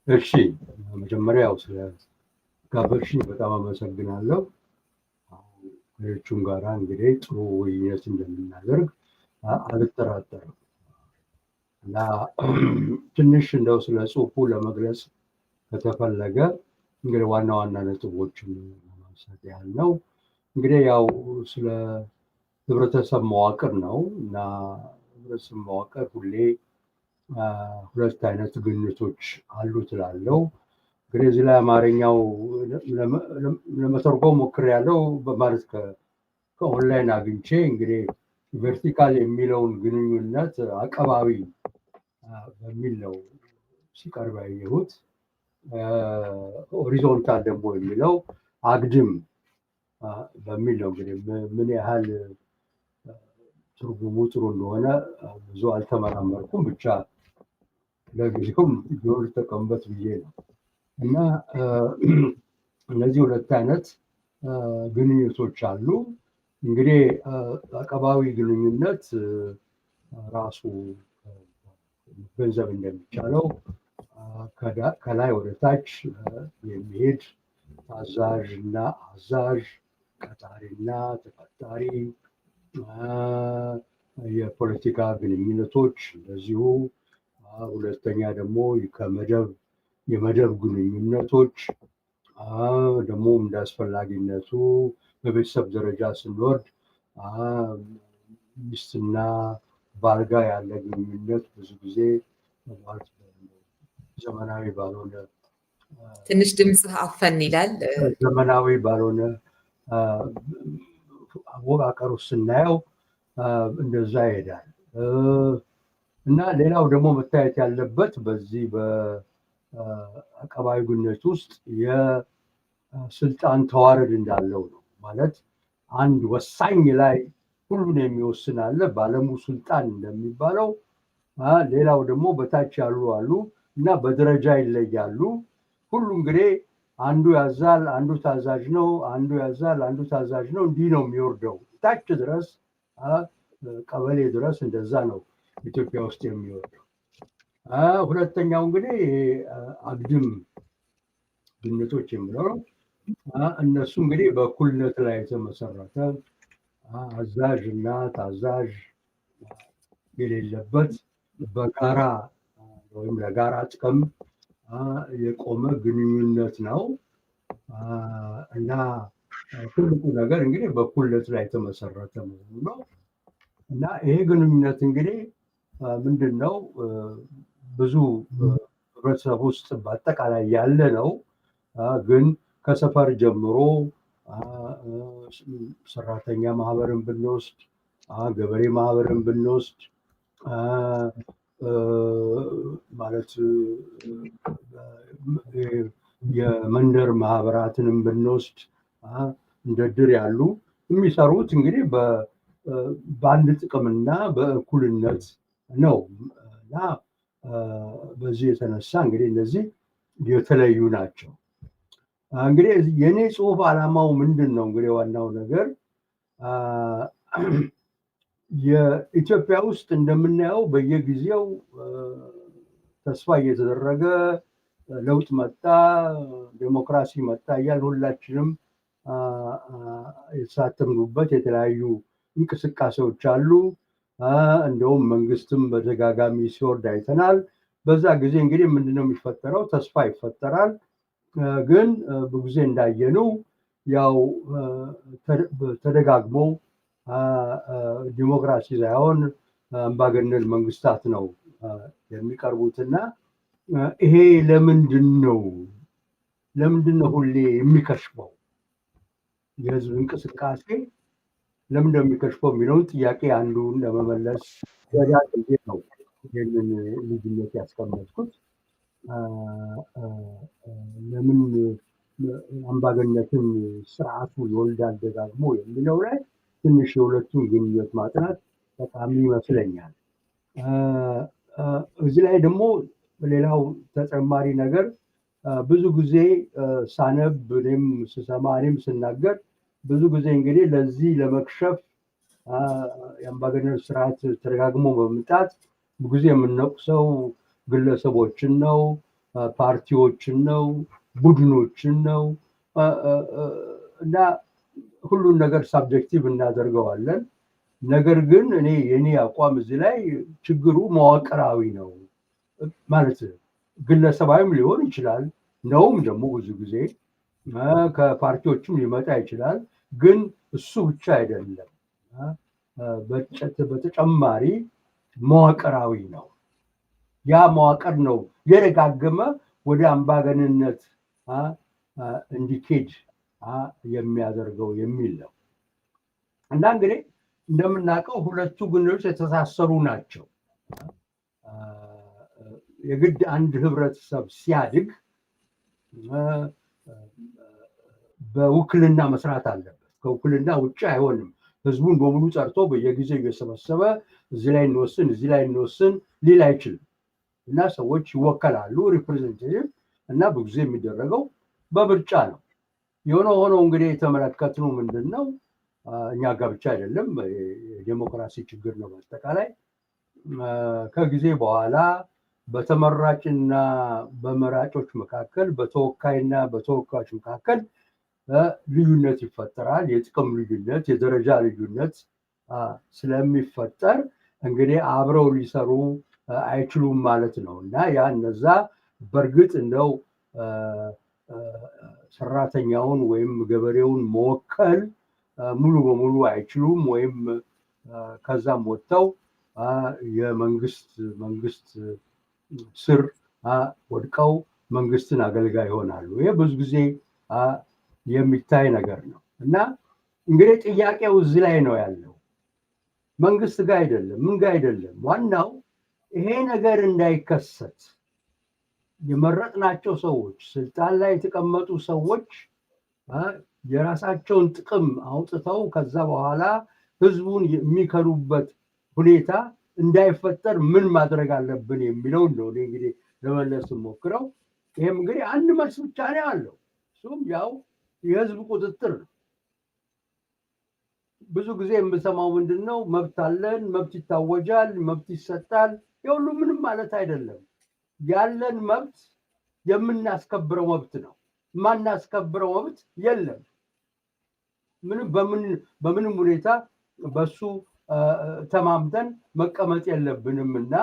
እሺ መጀመሪያ ያው ስለ ጋበዝሽኝ በጣም አመሰግናለሁ። ከሌሎቹም ጋራ እንግዲህ ጥሩ ውይይት እንደምናደርግ አልጠራጠርም። እና ትንሽ እንደው ስለ ጽሁፉ ለመግለጽ ከተፈለገ እንግዲህ ዋና ዋና ነጥቦችን ለማንሳት ያህል ነው። እንግዲህ ያው ስለ ህብረተሰብ መዋቅር ነው እና ህብረተሰብ መዋቅር ሁሌ ሁለት አይነት ግኝቶች አሉት እላለሁ። እንግዲህ እዚህ ላይ አማርኛው ለመተርጎም ሞክሬያለሁ ማለት ከኦንላይን አግኝቼ እንግዲህ ቨርቲካል የሚለውን ግንኙነት አቀባዊ በሚል ነው ሲቀርብ ያየሁት። ሆሪዞንታል ደግሞ የሚለው አግድም በሚል ነው። እንግዲህ ምን ያህል ትርጉሙ ጥሩ እንደሆነ ብዙ አልተመራመርኩም፣ ብቻ ለጊዜውም ቢሆን ልጠቀምበት ብዬ ነው። እና እነዚህ ሁለት አይነት ግንኙነቶች አሉ። እንግዲህ አቀባዊ ግንኙነት ራሱ ገንዘብ እንደሚቻለው ከላይ ወደ ታች የሚሄድ ታዛዥ እና አዛዥ፣ ቀጣሪ እና ተቀጣሪ፣ የፖለቲካ ግንኙነቶች እንደዚሁ። ሁለተኛ ደግሞ የመደብ ግንኙነቶች ደግሞ እንደ አስፈላጊነቱ በቤተሰብ ደረጃ ስንወርድ ሚስትና ባል ጋር ያለ ግንኙነት ብዙ ጊዜ ዘመናዊ ባልሆነ ትንሽ ድምፅ አፈን ይላል። ዘመናዊ ባልሆነ አወቃቀሩ ስናየው እንደዛ ይሄዳል። እና ሌላው ደግሞ መታየት ያለበት በዚህ በአቀባዊ ግንኙነት ውስጥ የስልጣን ተዋረድ እንዳለው ነው። ማለት አንድ ወሳኝ ላይ ሁሉን የሚወስን አለ፣ ባለሙ ስልጣን እንደሚባለው። ሌላው ደግሞ በታች ያሉ አሉ እና በደረጃ ይለያሉ። ሁሉ እንግዲህ አንዱ ያዛል፣ አንዱ ታዛዥ ነው፣ አንዱ ያዛል፣ አንዱ ታዛዥ ነው። እንዲህ ነው የሚወርደው ታች ድረስ፣ ቀበሌ ድረስ እንደዛ ነው ኢትዮጵያ ውስጥ የሚወርደው። ሁለተኛው እንግዲህ አግድም ግንኙነቶች የሚለው ነው። እነሱ እንግዲህ በእኩልነት ላይ የተመሰረተ አዛዥ እና ታዛዥ የሌለበት በጋራ ወይም ለጋራ ጥቅም የቆመ ግንኙነት ነው። እና ትልቁ ነገር እንግዲህ በእኩልነት ላይ የተመሰረተ መሆኑ ነው። እና ይሄ ግንኙነት እንግዲህ ምንድን ነው? ብዙ ህብረተሰብ ውስጥ በአጠቃላይ ያለ ነው። ግን ከሰፈር ጀምሮ ሰራተኛ ማህበርን ብንወስድ፣ ገበሬ ማህበርን ብንወስድ፣ ማለት የመንደር ማህበራትንም ብንወስድ እንደ ድር ያሉ የሚሰሩት እንግዲህ በአንድ ጥቅምና በእኩልነት ነው። እና በዚህ የተነሳ እንግዲህ እነዚህ የተለዩ ናቸው። እንግዲህ የኔ ጽሁፍ ዓላማው ምንድን ነው? እንግዲህ ዋናው ነገር የኢትዮጵያ ውስጥ እንደምናየው በየጊዜው ተስፋ እየተደረገ ለውጥ መጣ፣ ዴሞክራሲ መጣ እያል ሁላችንም የተሳተፍንበት የተለያዩ እንቅስቃሴዎች አሉ። እንደውም መንግስትም በተደጋጋሚ ሲወርድ አይተናል። በዛ ጊዜ እንግዲህ ምንድነው የሚፈጠረው? ተስፋ ይፈጠራል። ግን ብዙ ጊዜ እንዳየነው ያው ተደጋግሞ ዲሞክራሲ ሳይሆን አምባገነን መንግስታት ነው የሚቀርቡትና ይሄ ለምንድን ነው ሁሌ የሚከሽፈው? የህዝብ እንቅስቃሴ ለምን የሚከሽፈው የሚለውን ጥያቄ አንዱን ለመመለስ ወዳ ጊዜ ነው ይህንን ልዩነት ያስቀመጥኩት። ለምን አምባገነትን ስርዓቱ ይወልዳል ደጋግሞ የሚለው ላይ ትንሽ የሁለቱን ግንኙነት ማጥናት ጠቃሚ ይመስለኛል። እዚህ ላይ ደግሞ ሌላው ተጨማሪ ነገር ብዙ ጊዜ ሳነብ እኔም ስሰማ እኔም ስናገር ብዙ ጊዜ እንግዲህ ለዚህ ለመክሸፍ የአምባገነን ስርዓት ተደጋግሞ በመምጣት ብዙ ጊዜ የምንወቅሰው ግለሰቦችን ነው፣ ፓርቲዎችን ነው፣ ቡድኖችን ነው እና ሁሉን ነገር ሳብጀክቲቭ እናደርገዋለን። ነገር ግን የኔ አቋም እዚህ ላይ ችግሩ መዋቅራዊ ነው ማለት ግለሰባዊም ሊሆን ይችላል ነውም ደግሞ ብዙ ጊዜ ከፓርቲዎችም ሊመጣ ይችላል። ግን እሱ ብቻ አይደለም። በተጨማሪ መዋቅራዊ ነው። ያ መዋቅር ነው የደጋገመ ወደ አምባገንነት እንዲኬድ የሚያደርገው የሚል ነው እና እንግዲህ እንደምናውቀው ሁለቱ ግንዶች የተሳሰሩ ናቸው። የግድ አንድ ህብረተሰብ ሲያድግ በውክልና መስራት አለበት። ከውክልና ውጭ አይሆንም። ህዝቡን በሙሉ ጠርቶ በየጊዜው እየሰበሰበ እዚህ ላይ እንወስን ሊል አይችልም እና ሰዎች ይወከላሉ። ሪፕሬዘንቴቲቭ እና ብዙ ጊዜ የሚደረገው በምርጫ ነው። የሆነ ሆኖ እንግዲህ የተመለከትነው ምንድን ነው? እኛ ጋር ብቻ አይደለም፣ የዲሞክራሲ ችግር ነው በአጠቃላይ። ከጊዜ በኋላ በተመራጭና በመራጮች መካከል፣ በተወካይና በተወካዮች መካከል ልዩነት ይፈጠራል። የጥቅም ልዩነት፣ የደረጃ ልዩነት ስለሚፈጠር እንግዲህ አብረው ሊሰሩ አይችሉም ማለት ነው እና እነዛ በእርግጥ እንደው ሰራተኛውን ወይም ገበሬውን መወከል ሙሉ በሙሉ አይችሉም። ወይም ከዛም ወጥተው የመንግስት ስር ወድቀው መንግስትን አገልጋይ ይሆናሉ። ይሄ ብዙ ጊዜ የሚታይ ነገር ነው እና እንግዲህ ጥያቄው እዚህ ላይ ነው ያለው። መንግስት ጋር አይደለም፣ ምን ጋር አይደለም። ዋናው ይሄ ነገር እንዳይከሰት የመረጥናቸው ሰዎች፣ ስልጣን ላይ የተቀመጡ ሰዎች የራሳቸውን ጥቅም አውጥተው ከዛ በኋላ ህዝቡን የሚከሩበት ሁኔታ እንዳይፈጠር ምን ማድረግ አለብን የሚለው ነው እንግዲህ ለመለስ ሞክረው። ይሄም እንግዲህ አንድ መልስ ብቻ ነው ያለው። እሱም ያው የህዝብ ቁጥጥር ነው። ብዙ ጊዜ የምሰማው ምንድን ነው? መብት አለን፣ መብት ይታወጃል፣ መብት ይሰጣል። የሁሉ ምንም ማለት አይደለም። ያለን መብት የምናስከብረው መብት ነው። የማናስከብረው መብት የለም። በምንም ሁኔታ በሱ ተማምተን መቀመጥ የለብንም እና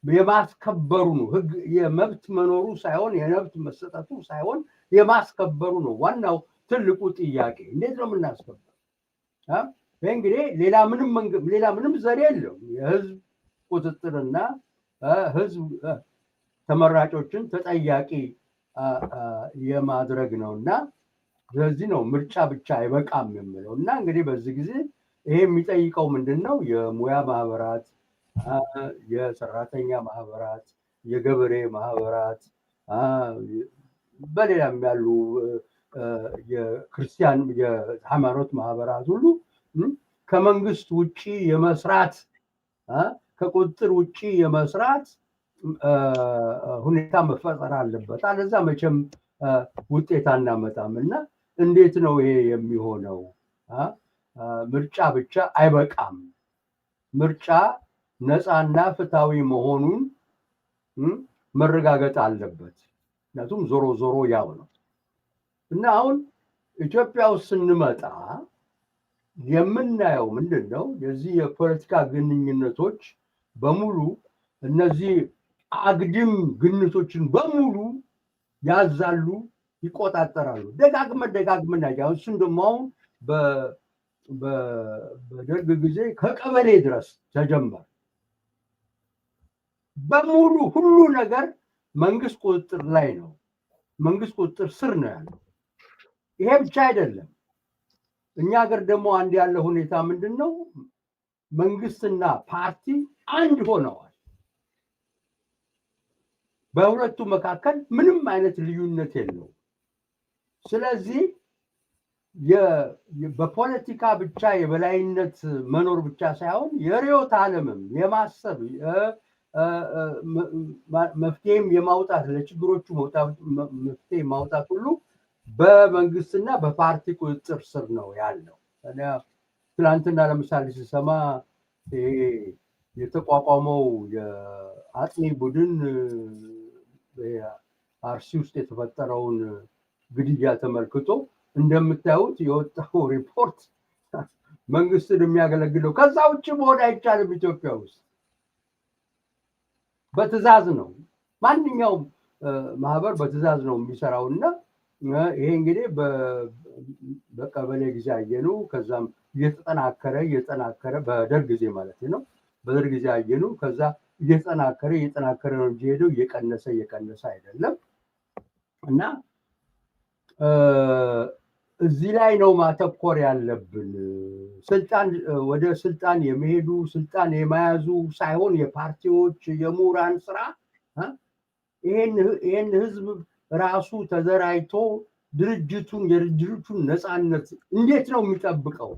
የማስከበሩ ነው ህግ። የመብት መኖሩ ሳይሆን የመብት መሰጠቱ ሳይሆን የማስከበሩ ነው ዋናው ትልቁ ጥያቄ። እንዴት ነው የምናስከብረው? ይህ እንግዲህ ሌላ ምንም ዘዴ የለውም። የህዝብ ቁጥጥርና ህዝብ ተመራጮችን ተጠያቂ የማድረግ ነው እና ስለዚህ ነው ምርጫ ብቻ አይበቃም የምለው እና እንግዲህ በዚህ ጊዜ ይሄ የሚጠይቀው ምንድን ነው? የሙያ ማህበራት፣ የሰራተኛ ማህበራት፣ የገበሬ ማህበራት፣ በሌላም ያሉ የክርስቲያን የሃይማኖት ማህበራት ሁሉ ከመንግስት ውጭ የመስራት ከቁጥጥር ውጭ የመስራት ሁኔታ መፈጠር አለበት። አለዛ መቼም ውጤት አናመጣም እና እንዴት ነው ይሄ የሚሆነው? ምርጫ ብቻ አይበቃም። ምርጫ ነፃና ፍትሃዊ መሆኑን መረጋገጥ አለበት። ምክንያቱም ዞሮ ዞሮ ያው ነው እና አሁን ኢትዮጵያ ውስጥ ስንመጣ የምናየው ምንድን ነው? የዚህ የፖለቲካ ግንኙነቶች በሙሉ እነዚህ አግድም ግንኙነቶችን በሙሉ ያዛሉ፣ ይቆጣጠራሉ። ደጋግመን ያው እሱን ደግሞ አሁን በደርግ ጊዜ ከቀበሌ ድረስ ተጀመረ። በሙሉ ሁሉ ነገር መንግስት ቁጥጥር ላይ ነው፣ መንግስት ቁጥጥር ስር ነው ያለው። ይሄ ብቻ አይደለም። እኛ ሀገር ደግሞ አንድ ያለ ሁኔታ ምንድን ነው? መንግስትና ፓርቲ አንድ ሆነዋል። በሁለቱ መካከል ምንም አይነት ልዩነት የለውም። ስለዚህ በፖለቲካ ብቻ የበላይነት መኖር ብቻ ሳይሆን የርዕዮተ ዓለምም የማሰብ መፍትሄም የማውጣት ለችግሮቹ መፍትሄ ማውጣት ሁሉ በመንግስትና በፓርቲ ቁጥጥር ስር ነው ያለው። ትናንትና ለምሳሌ ሲሰማ የተቋቋመው የአጥኚ ቡድን አርሲ ውስጥ የተፈጠረውን ግድያ ተመልክቶ እንደምታዩት የወጣው ሪፖርት መንግስትን የሚያገለግለው ከዛ ውጭ መሆን አይቻልም። ኢትዮጵያ ውስጥ በትዕዛዝ ነው። ማንኛውም ማህበር በትዕዛዝ ነው የሚሰራውና ይሄ እንግዲህ በቀበሌ ጊዜ አየኑ። ከዛም እየተጠናከረ በደርግ ጊዜ ማለት ነው። በደርግ ጊዜ አየኑ። ከዛ እየተጠናከረ ነው እንጂ ሄደው እየቀነሰ አይደለም። እና እዚህ ላይ ነው ማተኮር ያለብን። ወደ ስልጣን የመሄዱ ስልጣን የመያዙ ሳይሆን የፓርቲዎች የምሁራን ስራ ይሄን ህዝብ ራሱ ተደራጅቶ የድርጅቱን ነፃነት እንዴት ነው የሚጠብቀው?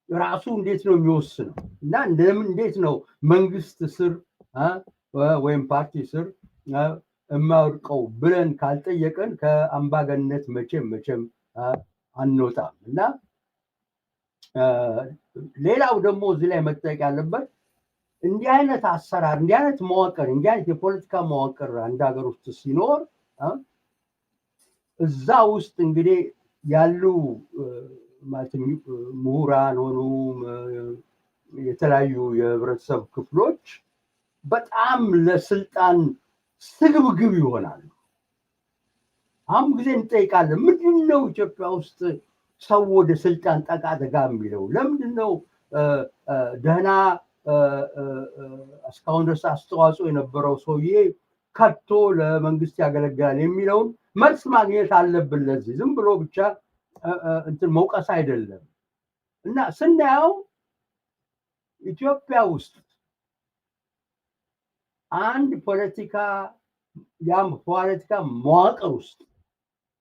ራሱ እንዴት ነው የሚወስነው? እና እንዴት ነው መንግስት ስር ወይም ፓርቲ ስር የማወድቀው ብለን ካልጠየቀን ከአምባገነት መቼም አንወጣም። እና ሌላው ደግሞ እዚህ ላይ መጠየቅ ያለበት እንዲህ አይነት አሰራር፣ እንዲህ አይነት መዋቅር፣ እንዲህ አይነት የፖለቲካ መዋቅር አንድ ሀገር ውስጥ ሲኖር እዛ ውስጥ እንግዲህ ያሉ ማለት ምሁራን ሆኑ የተለያዩ የህብረተሰብ ክፍሎች በጣም ለስልጣን ስግብግብ ይሆናሉ። አሁን ጊዜ እንጠይቃለን፣ ምንድነው ኢትዮጵያ ውስጥ ሰው ወደ ስልጣን ጠጋ የሚለው? ለምንድነው ደህና እስካሁን ድረስ አስተዋጽኦ የነበረው ሰውዬ ከቶ ለመንግስት ያገለግላል የሚለውን መልስ ማግኘት አለብን። ለዚህ ዝም ብሎ ብቻ እንትን መውቀስ አይደለም። እና ስናየው ኢትዮጵያ ውስጥ አንድ ፖለቲካ መዋቅር ውስጥ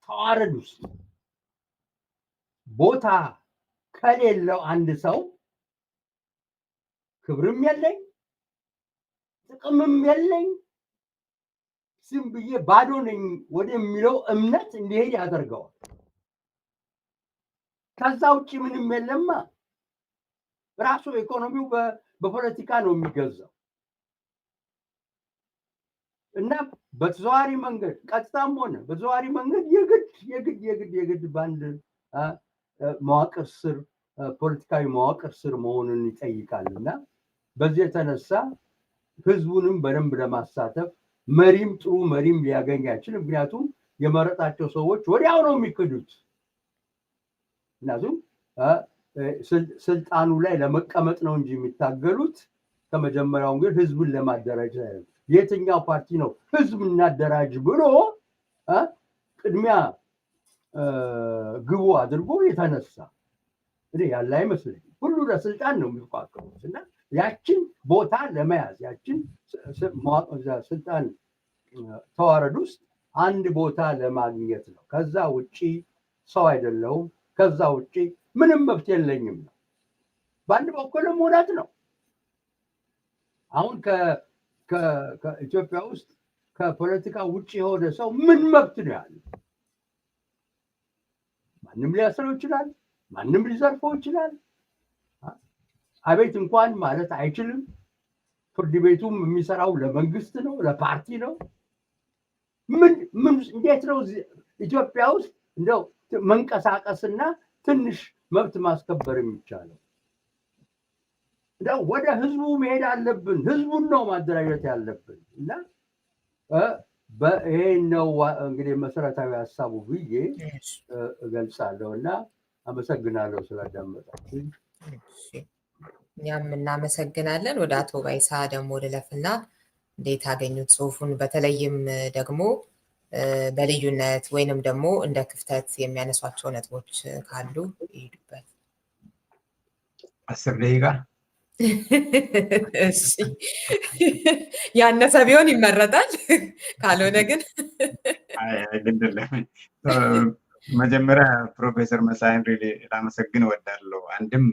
ተዋረድ ውስጥ ቦታ ከሌለው አንድ ሰው ክብርም የለኝ ጥቅምም የለኝ ዝም ብዬ ባዶ ነኝ ወደሚለው እምነት እንዲሄድ ያደርገዋል። ከዛ ውጭ ምንም የለማ። ራሱ ኢኮኖሚው በፖለቲካ ነው የሚገዛው። እና በተዘዋዋሪ መንገድ ቀጥታም ሆነ በተዘዋዋሪ መንገድ የግድ በአንድ መዋቅር ስር ፖለቲካዊ መዋቅር ስር መሆኑን ይጠይቃል። እና በዚህ የተነሳ ህዝቡንም በደንብ ለማሳተፍ ጥሩ መሪም ሊያገኝ አይችልም። ምክንያቱም የመረጣቸው ሰዎች ወዲያው ነው የሚክዱት። ምክንያቱም ስልጣኑ ላይ ለመቀመጥ ነው እንጂ የሚታገሉት ከመጀመሪያው ግን ህዝብን ለማደራጀት የትኛው ፓርቲ ነው ህዝብ እናደራጅ ብሎ ቅድሚያ ግቡ አድርጎ የተነሳ ያለ አይመስለኝም። ሁሉ ለስልጣን ነው የሚቋቀሙት እና ያችን ቦታ ለመያዝ ያችን ስልጣን ተዋረድ ውስጥ አንድ ቦታ ለማግኘት ነው። ከዛ ውጪ ሰው አይደለሁም፣ ከዛ ውጪ ምንም መብት የለኝም ነው። በአንድ በኩልም እውነት ነው። አሁን ከኢትዮጵያ ውስጥ ከፖለቲካ ውጪ የሆነ ሰው ምን መብት ነው ያለው? ማንም ሊያስረው ይችላል፣ ማንም ሊዘርፈው ይችላል። አቤት እንኳን ማለት አይችልም። ፍርድ ቤቱም የሚሰራው ለመንግስት ነው፣ ለፓርቲ ነው። እንዴት ነው ኢትዮጵያ ውስጥ እንደው መንቀሳቀስና ትንሽ መብት ማስከበር የሚቻለው? እንደው ወደ ህዝቡ መሄድ አለብን። ህዝቡን ነው ማደራጀት ያለብን። እና ይሄ ነው እንግዲህ መሰረታዊ ሀሳቡ ብዬ እገልጻለሁ። እና አመሰግናለሁ ስላዳመጣችሁ። እኛም እናመሰግናለን። ወደ አቶ ባይሳ ደግሞ ልለፍና እንዴት አገኙት ጽሁፉን? በተለይም ደግሞ በልዩነት ወይንም ደግሞ እንደ ክፍተት የሚያነሷቸው ነጥቦች ካሉ ይሄዱበት። 10 ደቂቃ እሺ፣ ያነሰ ቢሆን ይመረጣል። ካልሆነ ግን መጀመሪያ ፕሮፌሰር መሳይን ላመሰግን እወዳለሁ። አንድም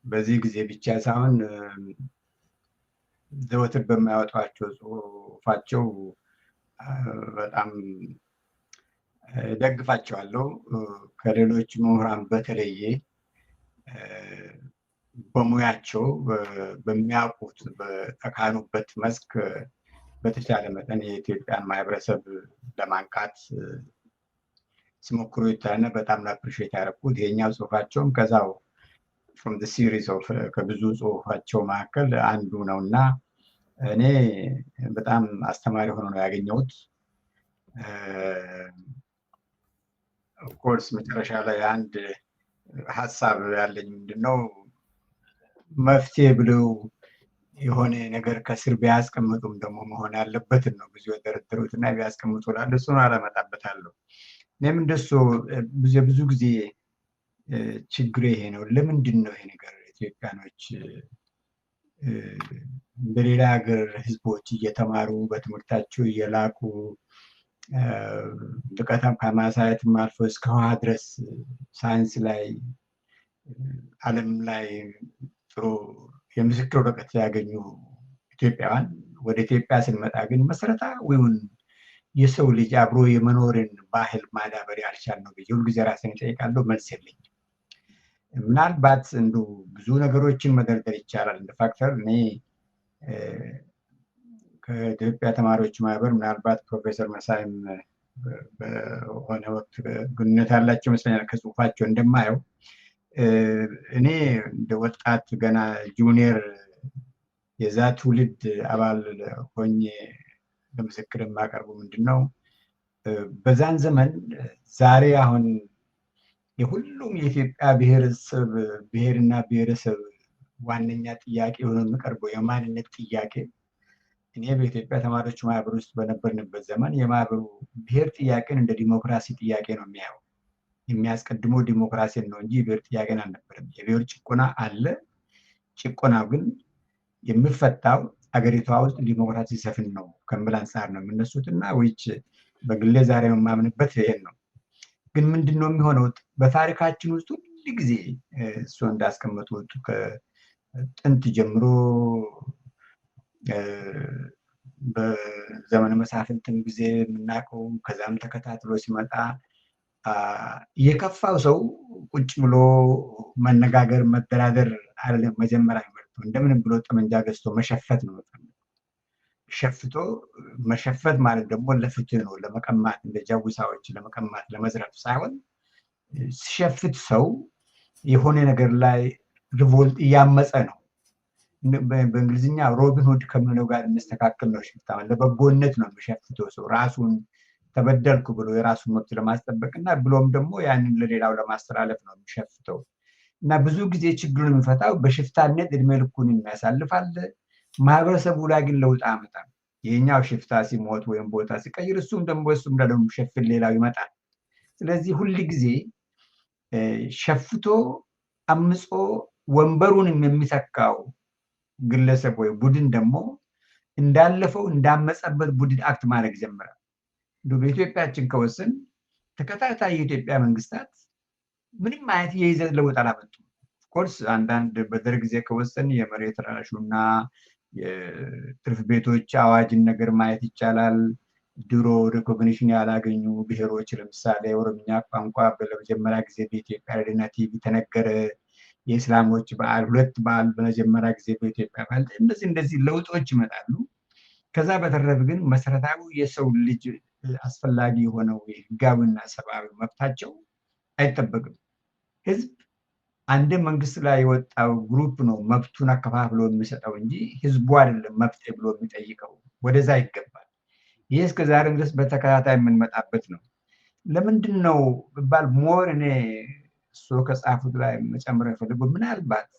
በዚህ ጊዜ ብቻ ሳይሆን ዘወትር በማያወጧቸው ጽሁፋቸው በጣም ደግፋቸዋለሁ። ከሌሎች ምሁራን በተለየ በሙያቸው በሚያውቁት በተካኑበት መስክ በተቻለ መጠን የኢትዮጵያን ማህበረሰብ ለማንቃት ሲሞክሩ ይታያልና በጣም አፕሪሺየት ያደረኩት ይሄኛው ጽሁፋቸውም ከዛው from the series of ከብዙ ጽሁፋቸው መካከል አንዱ ነውና እኔ በጣም አስተማሪ ሆኖ ነው ያገኘሁት። ኦፍ ኮርስ መጨረሻ ላይ አንድ ሀሳብ ያለኝ ምንድነው መፍትሄ ብለው የሆነ ነገር ከስር ቢያስቀምጡም ደግሞ መሆን ያለበትን ነው ብዙ የደረደሩትና ቢያስቀምጡ ላለ እሱን አላመጣበታለሁ። እኔም እንደሱ ብዙ ጊዜ ችግሩ ይሄ ነው። ለምንድን ነው ይሄ ነገር ኢትዮጵያኖች በሌላ ሀገር ህዝቦች እየተማሩ በትምህርታቸው እየላቁ ልቀታም ከማሳየትም አልፎ እስከ ህዋ ድረስ ሳይንስ ላይ ዓለም ላይ ጥሩ የምስክር ወረቀት ያገኙ ኢትዮጵያውያን ወደ ኢትዮጵያ ስንመጣ ግን መሰረታዊውን የሰው ልጅ አብሮ የመኖርን ባህል ማዳበር ያልቻልነው ብዬ ሁልጊዜ ራሴን እጠይቃለሁ። መልስ የለኝም። ምናልባት እንዱ ብዙ ነገሮችን መደርደር ይቻላል እንደ ፋክተር። እኔ ከኢትዮጵያ ተማሪዎች ማህበር ምናልባት ፕሮፌሰር መሳይም በሆነ ወቅት ግንኙነት ያላቸው ይመስለኛል ከጽሁፋቸው እንደማየው እኔ እንደ ወጣት ገና ጁኒየር የዛ ትውልድ አባል ሆኜ ለምስክር የማቀርቡ ምንድነው በዛን ዘመን ዛሬ አሁን የሁሉም የኢትዮጵያ ብሔርና ብሔረሰብ ዋነኛ ጥያቄ ሆኖ የሚቀርበው የማንነት ጥያቄ እኔ በኢትዮጵያ ተማሪዎች ማህበር ውስጥ በነበርንበት ዘመን የማህበሩ ብሔር ጥያቄን እንደ ዲሞክራሲ ጥያቄ ነው የሚያየው። የሚያስቀድመው ዲሞክራሲን ነው እንጂ የብሔር ጥያቄን አልነበረም። የብሔር ጭቆና አለ። ጭቆናው ግን የሚፈታው አገሪቷ ውስጥ ዲሞክራሲ ሰፍን ነው ከሚል አንጻር ነው የሚነሱትና which በግሌ ዛሬ የማምንበት ይሄን ነው። ግን ምንድነው የሚሆነው በታሪካችን ውስጥ ሁሉ ጊዜ እሱ እንዳስቀመጡት ከጥንት ጀምሮ በዘመነ መሳፍንትም ጊዜ የምናውቀው ከዛም ተከታትሎ ሲመጣ የከፋው ሰው ቁጭ ብሎ መነጋገር መደራደር አይደለም መጀመሪያ የሚመርጠው እንደምንም ብሎ ጠመንጃ ገዝቶ መሸፈት ነው። ሸፍቶ መሸፈት ማለት ደግሞ ለፍትህ ነው፣ ለመቀማት እንደ ጃዊሳዎች ለመቀማት ለመዝረፍ ሳይሆን ሲሸፍት ሰው የሆነ ነገር ላይ ሪቮልት እያመፀ ነው። በእንግሊዝኛ ሮቢን ሁድ ከምንለው ጋር የሚስተካከል ነው። ሽፍታ ለበጎነት ነው የሚሸፍተው ሰው ራሱን ተበደልኩ ብሎ የራሱን መብት ለማስጠበቅና ብሎም ደግሞ ያንን ለሌላው ለማስተላለፍ ነው የሚሸፍተው። እና ብዙ ጊዜ ችግሩን የሚፈታው በሽፍታነት እድሜ ልኩን የሚያሳልፋል። ማህበረሰቡ ላይ ግን ለውጥ አመጣም። የኛው ሽፍታ ሲሞት ወይም ቦታ ሲቀይር እሱም ደግሞ ሸፍን ሌላው ይመጣል። ስለዚህ ሁሉ ጊዜ ሸፍቶ አምጾ ወንበሩን የሚተካው ግለሰብ ወይ ቡድን ደግሞ እንዳለፈው እንዳመጸበት ቡድን አክት ማድረግ ጀመረ። በኢትዮጵያችን ከወሰን ተከታታይ የኢትዮጵያ መንግስታት ምንም አይነት የይዘት ለውጥ አላመጡም። ኮርስ አንዳንድ በደርግ ጊዜ ከወሰን የመሬት ራሹና የትርፍ ቤቶች አዋጅን ነገር ማየት ይቻላል። ድሮ ሪኮግኒሽን ያላገኙ ብሔሮች ለምሳሌ ኦሮምኛ ቋንቋ በመጀመሪያ ጊዜ በኢትዮጵያ ሬዲዮና ቲቪ ተነገረ። የእስላሞች በዓል ሁለት በዓል በመጀመሪያ ጊዜ በኢትዮጵያ በዓል እንደዚህ ለውጦች ይመጣሉ። ከዛ በተረፈ ግን መሰረታዊ የሰው ልጅ አስፈላጊ የሆነው የህጋዊና ሰብአዊ መብታቸው አይጠበቅም። ህዝብ አንድ መንግስት ላይ የወጣው ግሩፕ ነው መብቱን አከፋፍሎ የሚሰጠው እንጂ ህዝቡ አይደለም መብት ብሎ የሚጠይቀው። ወደዛ ይገባል። ይህ እስከዛሬ ድረስ በተከታታይ የምንመጣበት ነው። ለምንድን ነው ቢባል ሞር እኔ እሱ ከጻፉት ላይ መጨመር የፈለገው ምናልባት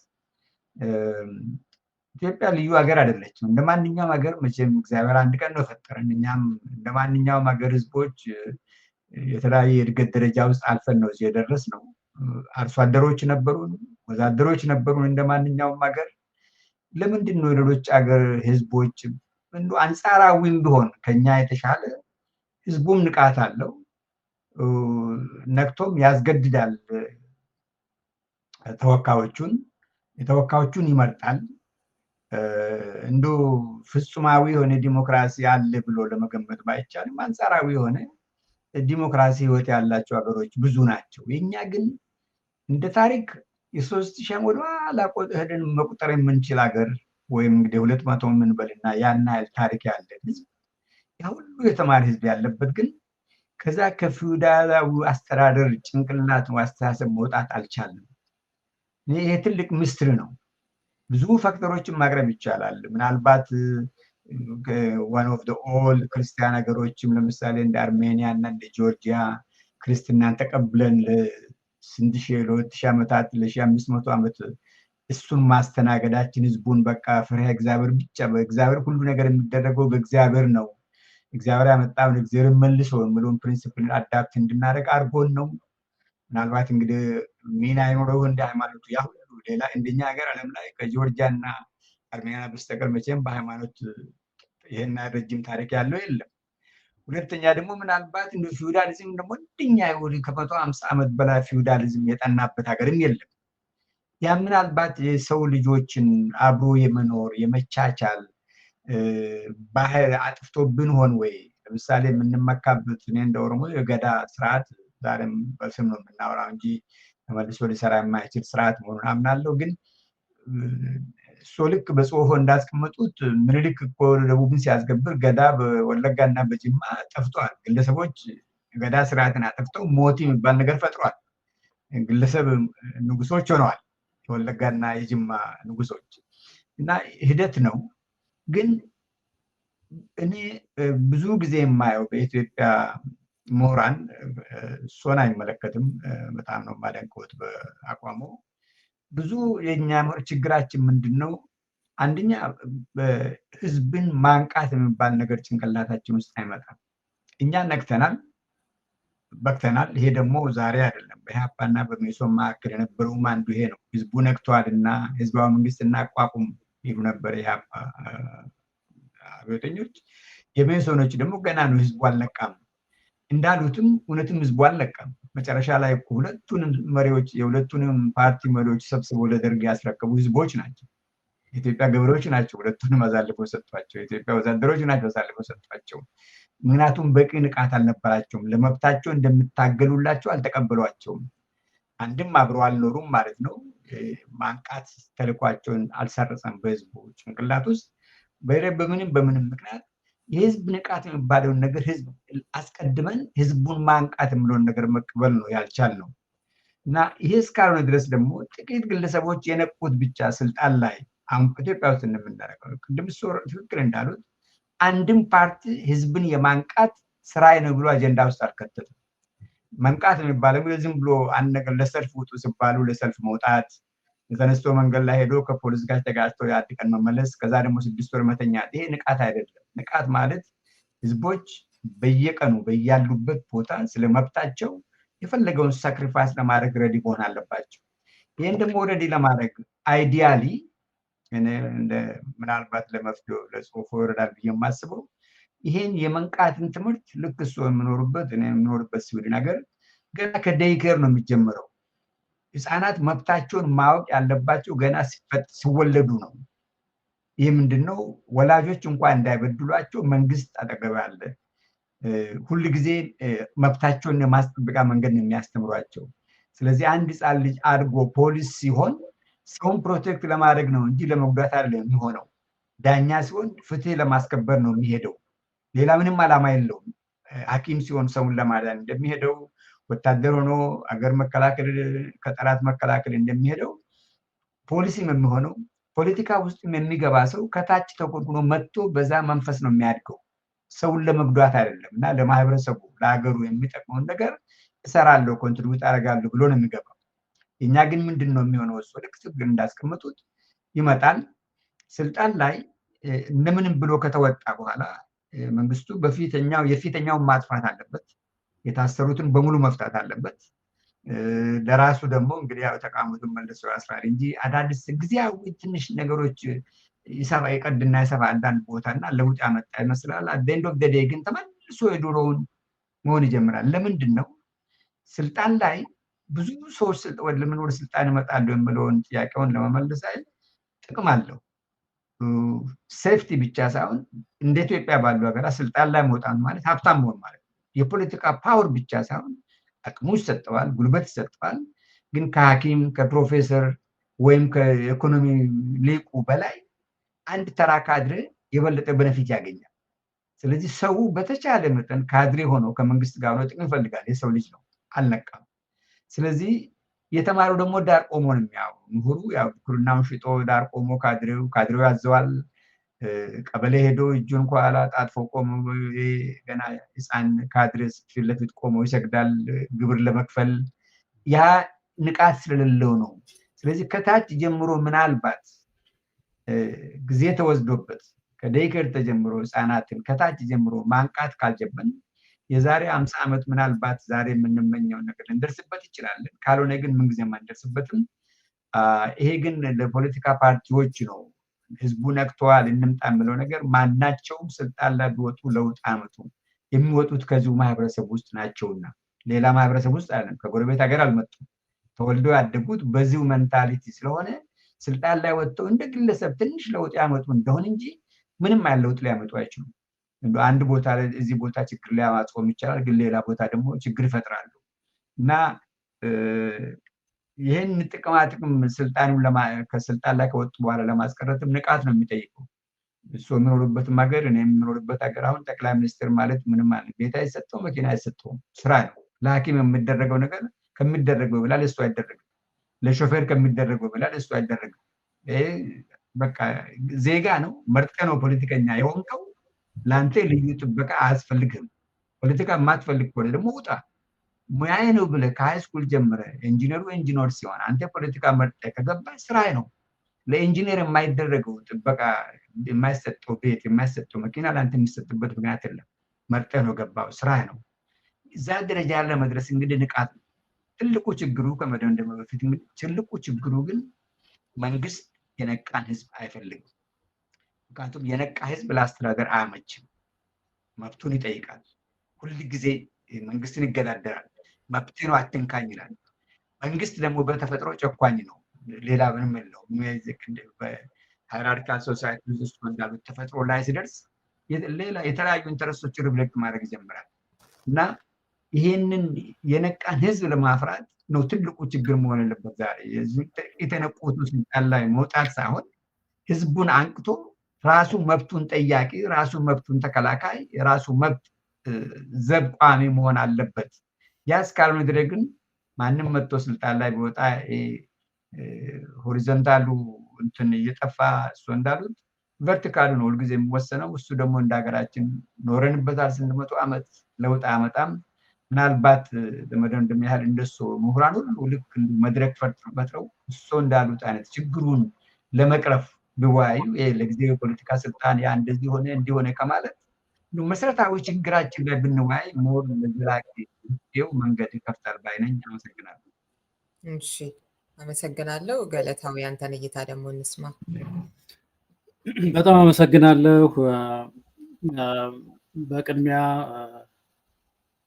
ኢትዮጵያ ልዩ ሀገር አይደለችም። እንደማንኛውም ሀገር መቼም እግዚአብሔር አንድ ቀን ነው የፈጠረን። እኛም እንደማንኛውም ሀገር ህዝቦች የተለያየ የእድገት ደረጃ ውስጥ አልፈን ነው እዚህ የደረስነው። አርሶ አደሮች ነበሩን፣ ወዛደሮች ነበሩን እንደማንኛውም ሀገር። ለምንድን ነው የሌሎች ሀገር ህዝቦች እንዱ አንጻራዊም ቢሆን ከኛ የተሻለ ህዝቡም ንቃት አለው፣ ነክቶም ያስገድዳል፣ ተወካዮቹን ይመርጣል። እንዱ ፍጹማዊ የሆነ ዲሞክራሲ አለ ብሎ ለመገመት ባይቻልም አንጻራዊ የሆነ ዲሞክራሲ ህይወት ያላቸው ሀገሮች ብዙ ናቸው። የኛ ግን እንደ ታሪክ የ3000 ወደ ኋላ ሄደን መቁጠር የምንችል ሀገር ወይም እንግዲህ 200 የምንበልና ያን ያህል ታሪክ ያለን ህዝብ ያ ሁሉ የተማረ ህዝብ ያለበት ግን ከዛ ከፊውዳላዊ አስተዳደር ጭንቅላት አስተሳሰብ መውጣት አልቻለም። ይሄ ትልቅ ምስጢር ነው። ብዙ ፋክተሮችን ማቅረብ ይቻላል። ምናልባት one of the old ክርስቲያን ሀገሮችም ለምሳሌ እንደ አርሜኒያ እና እንደ ጆርጂያ ክርስትናን ተቀብለን ለስንት ሺህ ለ2000 ዓመታት ለ1500 ዓመት እሱን ማስተናገዳችን ህዝቡን በቃ ፍሬ እግዚአብሔር ብቻ በእግዚአብሔር ሁሉ ነገር የሚደረገው በእግዚአብሔር ነው፣ እግዚአብሔር ያመጣውን እግዚአብሔር መልሶ የሚለውን ፕሪንሲፕል አዳፕት እንድናደርግ አድርጎን ነው። ምናልባት እንግዲህ ሚና ይኖረው እንደ ሃይማኖቱ ያ ሁሉ ሌላ እንደኛ ሀገር ዓለም ላይ ከጆርጂያ እና አርሜኒያ በስተቀር መቼም በሃይማኖት ይሄን ረጅም ታሪክ ያለው የለም። ሁለተኛ ደግሞ ምናልባት እንደ ፊውዳሊዝም ደግሞ እንደኛ ወደ ከ150 ዓመት በላይ ፊውዳሊዝም የጠናበት ሀገርም የለም። ያ ምናልባት የሰው ልጆችን አብሮ የመኖር የመቻቻል ባህል አጥፍቶብን ሆን ወይ? ለምሳሌ የምንመካበት እኔ እንደ ኦሮሞ የገዳ ስርዓት ዛሬም በስም ነው የምናወራው እንጂ ተመልሶ ሊሰራ የማይችል ስርዓት መሆኑን አምናለሁ። ግን ሶልክ በጽሁፎ እንዳስቀመጡት ምኒልክ እኮ ደቡብን ሲያስገብር ገዳ በወለጋና በጅማ ጠፍቷል። ግለሰቦች ገዳ ስርዓትን አጥፍተው ሞቲ የሚባል ነገር ፈጥሯል። ግለሰብ ንጉሶች ሆነዋል የወለጋና የጅማ ንጉሶች እና ሂደት ነው። ግን እኔ ብዙ ጊዜ የማየው በኢትዮጵያ ምሁራን እሱን አይመለከትም፣ በጣም ነው የማደንቀውት በአቋሙ። ብዙ የኛ ችግራችን ምንድነው? አንደኛ ህዝብን ማንቃት የሚባል ነገር ጭንቅላታችን ውስጥ አይመጣም። እኛ ነቅተናል፣ በክተናል። ይሄ ደግሞ ዛሬ አይደለም። በኢህአፓና በመኢሶን መካከል የነበረውም አንዱ ይሄ ነው። ህዝቡ ነቅቷልና ህዝባዊ መንግስት እናቋቁም ይሉ ነበር የኢህአፓ አብዮተኞች። የመኢሶኖች ደግሞ ገና ነው፣ ህዝቡ አልነቃም። እንዳሉትም እውነትም ህዝቡ አልነቃም። መጨረሻ ላይ ሁለቱንም መሪዎች የሁለቱንም ፓርቲ መሪዎች ሰብስበው ለደርግ ያስረከቡ ህዝቦች ናቸው። የኢትዮጵያ ገበሬዎች ናቸው ሁለቱንም አሳልፈው ሰጥቷቸው። የኢትዮጵያ ወዛደሮች ናቸው አሳልፈው ሰጥቷቸው። ምክንያቱም በቂ ንቃት አልነበራቸውም። ለመብታቸው እንደምታገሉላቸው አልተቀበሏቸውም። አንድም አብረው አልኖሩም ማለት ነው። ማንቃት ተልኳቸውን አልሰረጸም በህዝቡ ጭንቅላት ውስጥ። በምንም ምክንያት የህዝብ ንቃት የሚባለውን ነገር ህዝብ አስቀድመን ህዝቡን ማንቃት የሚለውን ነገር መቀበል ነው ያልቻልነው። እና ይሄ እስካልሆነ ድረስ ደግሞ ጥቂት ግለሰቦች የነቁት ብቻ ስልጣን ላይ አሁን ኢትዮጵያ ውስጥ እንደምናደርገው ቅድም ትክክል እንዳሉት አንድም ፓርቲ ህዝብን የማንቃት ስራዬ ነው ብሎ አጀንዳ ውስጥ አልከተተም። መንቃት የሚባለው ዝም ብሎ አንድ ነገር ለሰልፍ ውጡ ሲባሉ ለሰልፍ መውጣት፣ የተነስቶ መንገድ ላይ ሄዶ ከፖሊስ ጋር ተጋጭቶ የአንድ ቀን መመለስ፣ ከዛ ደግሞ 6 ወር መተኛት፣ ይሄ ንቃት አይደለም። ንቃት ማለት ህዝቦች በየቀኑ በያሉበት ቦታ ስለመብታቸው የፈለገውን ሳክሪፋይስ ለማድረግ ረዲ መሆን አለባቸው። ይህን ደግሞ ረዲ ለማድረግ አይዲያሊ ምናልባት ለመፍትሄው ለጽሁፎ ይረዳል ብዬ የማስበው ይሄን የመንቃትን ትምህርት ልክ እሱ የምኖርበት ስዊድን ሀገር ገና ከዴይኬር ነው የሚጀምረው። ህፃናት መብታቸውን ማወቅ ያለባቸው ገና ሲወለዱ ነው። ይህ ምንድነው? ወላጆች እንኳን እንዳይበድሏቸው መንግስት አጠገብ አለ። ሁል ጊዜ መብታቸውን የማስጠበቂያ መንገድ ነው የሚያስተምሯቸው። ስለዚህ አንድ ህፃን ልጅ አድጎ ፖሊስ ሲሆን ሰውን ፕሮቴክት ለማድረግ ነው እንጂ ለመጉዳት አይደለም የሚሆነው። ዳኛ ሲሆን ፍትህ ለማስከበር ነው የሚሄደው። ሌላ ምንም ዓላማ የለውም። ሐኪም ሲሆን ሰውን ለማዳን እንደሚሄደው፣ ወታደር ሆኖ አገር መከላከል ከጠላት መከላከል እንደሚሄደው ፖሊሲም የሚሆነው ፖለቲካ ውስጥም የሚገባ ሰው ከታች ተቆርቁሮ መጥቶ በዛ መንፈስ ነው የሚያድገው። ሰውን ለመጉዳት አይደለም እና ለማህበረሰቡ ለሀገሩ የሚጠቅመውን ነገር እሰራለሁ ኮንትሪቢዩት አደርጋለሁ ብሎ ነው የሚገባው። እኛ ግን ምንድነው የሚሆነው? እሱ ልክ እንዳስቀመጡት ይመጣል ስልጣን ላይ እንደምንም ብሎ ከተወጣ በኋላ መንግስቱ የፊተኛውን ማጥፋት አለበት፣ የታሰሩትን በሙሉ መፍታት አለበት። ለራሱ ደግሞ እንግዲህ ያው ተቃውሞቱን መልሶ ያስራል እንጂ አዳዲስ ጊዜያዊ ትንሽ ነገሮች ይቀድና ይሰፋ አንዳንድ ቦታና ለውጥ ያመጣ ይመስላል። አት ኤንድ ኦፍ ዘ ዴይ ግን ተመልሶ የድሮውን መሆን ይጀምራል። ለምንድን ነው ስልጣን ላይ ብዙ ሰዎች ለምን ወደ ስልጣን ይመጣሉ የሚለውን ጥያቄውን ለመመለስ ጥቅም አለው። ሴፍቲ ብቻ ሳይሆን እንደ ኢትዮጵያ ባሉ ሀገራት ስልጣን ላይ መውጣት ማለት ሀብታም መሆን ማለት ነው። የፖለቲካ ፓወር ብቻ ሳይሆን አቅሙ ይሰጠዋል፣ ጉልበት ይሰጠዋል። ግን ከሐኪም ከፕሮፌሰር ወይም ከኢኮኖሚ ሊቁ በላይ አንድ ተራ ካድሬ የበለጠ በነፊት ያገኛል። ስለዚህ ሰው በተቻለ መጠን ካድሬ ሆኖ ከመንግስት ጋር ሆኖ ጥቅም ይፈልጋል። የሰው ልጅ ነው፣ አልነቃም። ስለዚህ የተማረው ደግሞ ዳር ቆሞ ነው የሚያው ምሁሩ ያው ኩርናውን ሽጦ ዳር ቆሞ ካድሬው ያዘዋል። ቀበሌ ሄዶ እጁን ከኋላ ጣጥፎ ቆሞ ገና ህፃን ካድሬ ፊት ለፊት ቆሞ ይሰግዳል ግብር ለመክፈል። ያ ንቃት ስለሌለው ነው። ስለዚህ ከታች ጀምሮ ምናልባት ጊዜ ተወስዶበት ከዴይኬር ተጀምሮ ህፃናትን ከታች ጀምሮ ማንቃት ካልጀመርን የዛሬ 50 ዓመት ምናልባት ዛሬ የምንመኘውን ነገር እንደርስበት ይችላለን። ካልሆነ ግን ምንጊዜም አንደርስበትም። ይሄ ግን ለፖለቲካ ፓርቲዎች ነው ህዝቡ ነቅተዋል እንምጣ የሚለው ነገር። ማናቸውም ስልጣን ላይ ቢወጡ ለውጥ አመጡ የሚወጡት ከዚሁ ማህበረሰብ ውስጥ ናቸውና ሌላ ማህበረሰብ ውስጥ አይደለም። ከጎረቤት ሀገር አልመጡም። ተወልደው ያደጉት በዚሁ ሜንታሊቲ ስለሆነ ስልጣን ላይ ወጥተው እንደ ግለሰብ ትንሽ ለውጥ ያመጡ እንደሆነ እንጂ ምንም አይነት ለውጥ ሊያመጡ አይችሉም። አንድ ቦታ ላይ እዚህ ቦታ ችግር ሊያማጽም ይችላል፣ ግን ሌላ ቦታ ደግሞ ችግር ይፈጥራሉ። እና ይህን ጥቅም ስልጣኑን ከስልጣን ላይ ከወጡ በኋላ ለማስቀረትም ንቃት ነው የሚጠይቀው። እሱ የሚኖሩበትም ሀገር እኔ የሚኖርበት ሀገር አሁን ጠቅላይ ሚኒስትር ማለት ምንም ማለት ቤት አይሰጠው መኪና አይሰጠውም፣ ስራ ነው። ለሐኪም የሚደረገው ነገር ከሚደረገው በላይ እሱ አይደረግም። ለሾፌር ከሚደረገው በላይ እሱ አይደረግም። በቃ ዜጋ ነው። መርጠህ ነው ፖለቲከኛ የሆንከው። ለአንተ ልዩ ጥበቃ አያስፈልግም። ፖለቲካ የማትፈልግ ከሆነ ደግሞ ውጣ። ሙያዬ ነው ብለህ ከሃይስኩል ጀምረህ ኢንጂነሩ ኢንጂነር ሲሆን አንተ ፖለቲካ መርጠህ ከገባህ ስራዬ ነው። ለኢንጂነር የማይደረገው ጥበቃ፣ የማይሰጠው ቤት፣ የማይሰጠው መኪና ለአንተ የሚሰጥበት ምክንያት የለም። መርጠህ ነው ገባው፣ ስራዬ ነው። እዛ ደረጃ ያለ መድረስ እንግዲህ ንቃት ነው። ትልቁ ችግሩ ከመደምደም በፊት እንግዲህ ትልቁ ችግሩ ግን መንግስት የነቃን ህዝብ አይፈልግም። ምክንያቱም የነቃ ህዝብ ለአስተዳደር አያመችም። መብቱን ይጠይቃል። ሁል ጊዜ መንግስትን ይገዳደራል። መብት ነው አትንካኝ ይላል። መንግስት ደግሞ በተፈጥሮ ጨኳኝ ነው። ሌላ ምንም የለውም። በሃይራርካል ሶሳይቲ ውስጥ እንዳሉት ተፈጥሮ ላይ ሲደርስ ሌላ የተለያዩ ኢንተረስቶች ሪፍሌክት ማድረግ ይጀምራል። እና ይሄንን የነቃን ህዝብ ለማፍራት ነው ትልቁ ችግር መሆን ያለበት። ዛሬ የተነቁት ስልጣን ላይ መውጣት ሳይሆን ህዝቡን አንቅቶ ራሱ መብቱን ጠያቂ፣ ራሱ መብቱን ተከላካይ፣ ራሱ መብት ዘብ ቋሚ መሆን አለበት። ያ እስካልሆነ ድረስ ግን ማንም መጥቶ ስልጣን ላይ ቢወጣ ሆሪዞንታሉ እንትን እየጠፋ እሱ እንዳሉት ቨርቲካሉ ነው ሁልጊዜ የሚወሰነው። እሱ ደግሞ እንደ ሀገራችን ኖረንበታል 100 ዓመት ለውጥ አያመጣም። ምናልባት ለመደምደም ያህል እንደሱ ምሁራን ሁሉ ልክ መድረክ ፈጥረው እሱ እንዳሉት አይነት ችግሩን ለመቅረፍ ቢወያዩ ለጊዜው የፖለቲካ ስልጣን ያ እንደዚህ ሆነ እንዲሆነ ከማለት መሰረታዊ ችግራችን ላይ ብንወያይ ሞር ለዘላቂ መንገድ ይከፍታል ባይ ነኝ። አመሰግናለሁ። እሺ፣ አመሰግናለሁ። ገለታው ያንተን እይታ ደግሞ እንስማ። በጣም አመሰግናለሁ። በቅድሚያ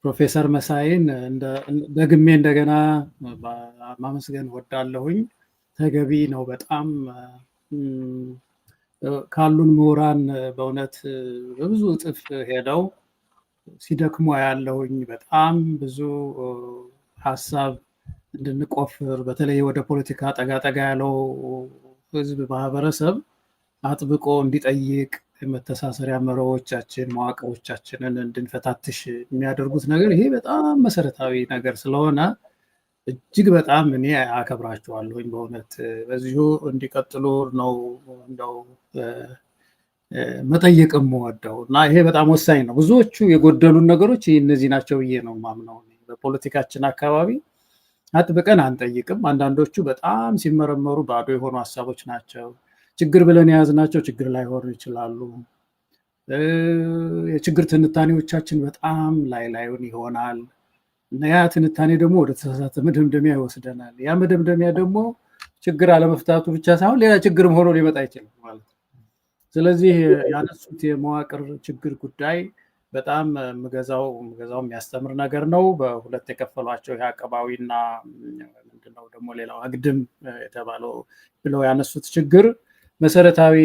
ፕሮፌሰር መሳይን ደግሜ እንደገና ማመስገን ወዳለሁኝ። ተገቢ ነው። በጣም ካሉን ምሁራን በእውነት በብዙ እጥፍ ሄደው ሲደክሙ ያለሁኝ። በጣም ብዙ ሀሳብ እንድንቆፍር በተለይ ወደ ፖለቲካ ጠጋ ያለው ህዝብ ማህበረሰብ አጥብቆ እንዲጠይቅ መተሳሰሪያ መርሆዎቻችን መዋቅሮቻችንን እንድንፈታትሽ የሚያደርጉት ነገር ይሄ በጣም መሰረታዊ ነገር ስለሆነ እጅግ በጣም እኔ አከብራቸዋለሁኝ። በእውነት በዚሁ እንዲቀጥሉ ነው እንደው መጠየቅ የምወደው እና ይሄ በጣም ወሳኝ ነው። ብዙዎቹ የጎደሉን ነገሮች እነዚህ ናቸው ብዬ ነው የማምነው። በፖለቲካችን አካባቢ አጥብቀን አንጠይቅም። አንዳንዶቹ በጣም ሲመረመሩ ባዶ የሆኑ ሀሳቦች ናቸው። ችግር ብለን የያዝናቸው ችግር ላይሆኑ ይችላሉ። የችግር ትንታኔዎቻችን በጣም ላዩን ይሆናል እና ያ ትንታኔ ደግሞ ወደ ተሳሳተ መደምደሚያ ይወስደናል። ያ መደምደሚያ ደግሞ ችግር አለመፍታቱ ብቻ ሳይሆን ሌላ ችግርም ሆኖ ሊመጣ ይችላል ማለት ነው። ስለዚህ ያነሱት የመዋቅር ችግር ጉዳይ በጣም ምገዛው የሚያስተምር ነገር ነው። በሁለት የከፈሏቸው የአቀባዊና ምንድነው ደግሞ ሌላው አግድም የተባለው ብለው ያነሱት ችግር መሰረታዊ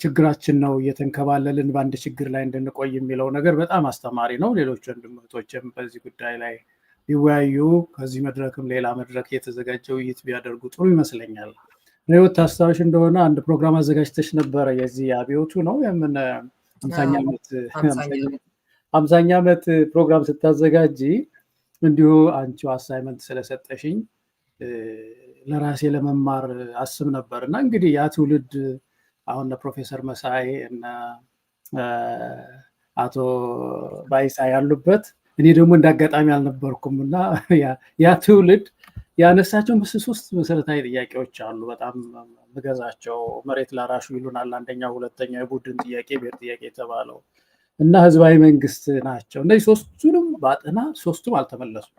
ችግራችን ነው። እየተንከባለልን በአንድ ችግር ላይ እንድንቆይ የሚለው ነገር በጣም አስተማሪ ነው። ሌሎች ወንድም እህቶችም በዚህ ጉዳይ ላይ ቢወያዩ ከዚህ መድረክም ሌላ መድረክ የተዘጋጀ ውይይት ቢያደርጉ ጥሩ ይመስለኛል። ሪዮት ታስታውሽ እንደሆነ አንድ ፕሮግራም አዘጋጅተሽ ነበረ። የዚህ አብዮቱ ነው የምን 50ኛ ዓመት ፕሮግራም ስታዘጋጂ እንዲሁ አንቺው አሳይመንት ስለሰጠሽኝ ለራሴ ለመማር አስብ ነበር እና እንግዲህ ያ ትውልድ አሁን ፕሮፌሰር መሳይ እና አቶ ባይሳ ያሉበት እኔ ደግሞ እንዳጋጣሚ አልነበርኩም እና ያ ትውልድ ያነሳቸው 3 መሰረታዊ ጥያቄዎች አሉ። በጣም ምገዛቸው መሬት ላራሹ ይሉናል አንደኛው፣ ሁለተኛው የቡድን ጥያቄ፣ ብሔር ጥያቄ የተባለው እና ህዝባዊ መንግስት ናቸው። እነዚህ 3ቱንም ባጠና 3ቱም አልተመለሱም።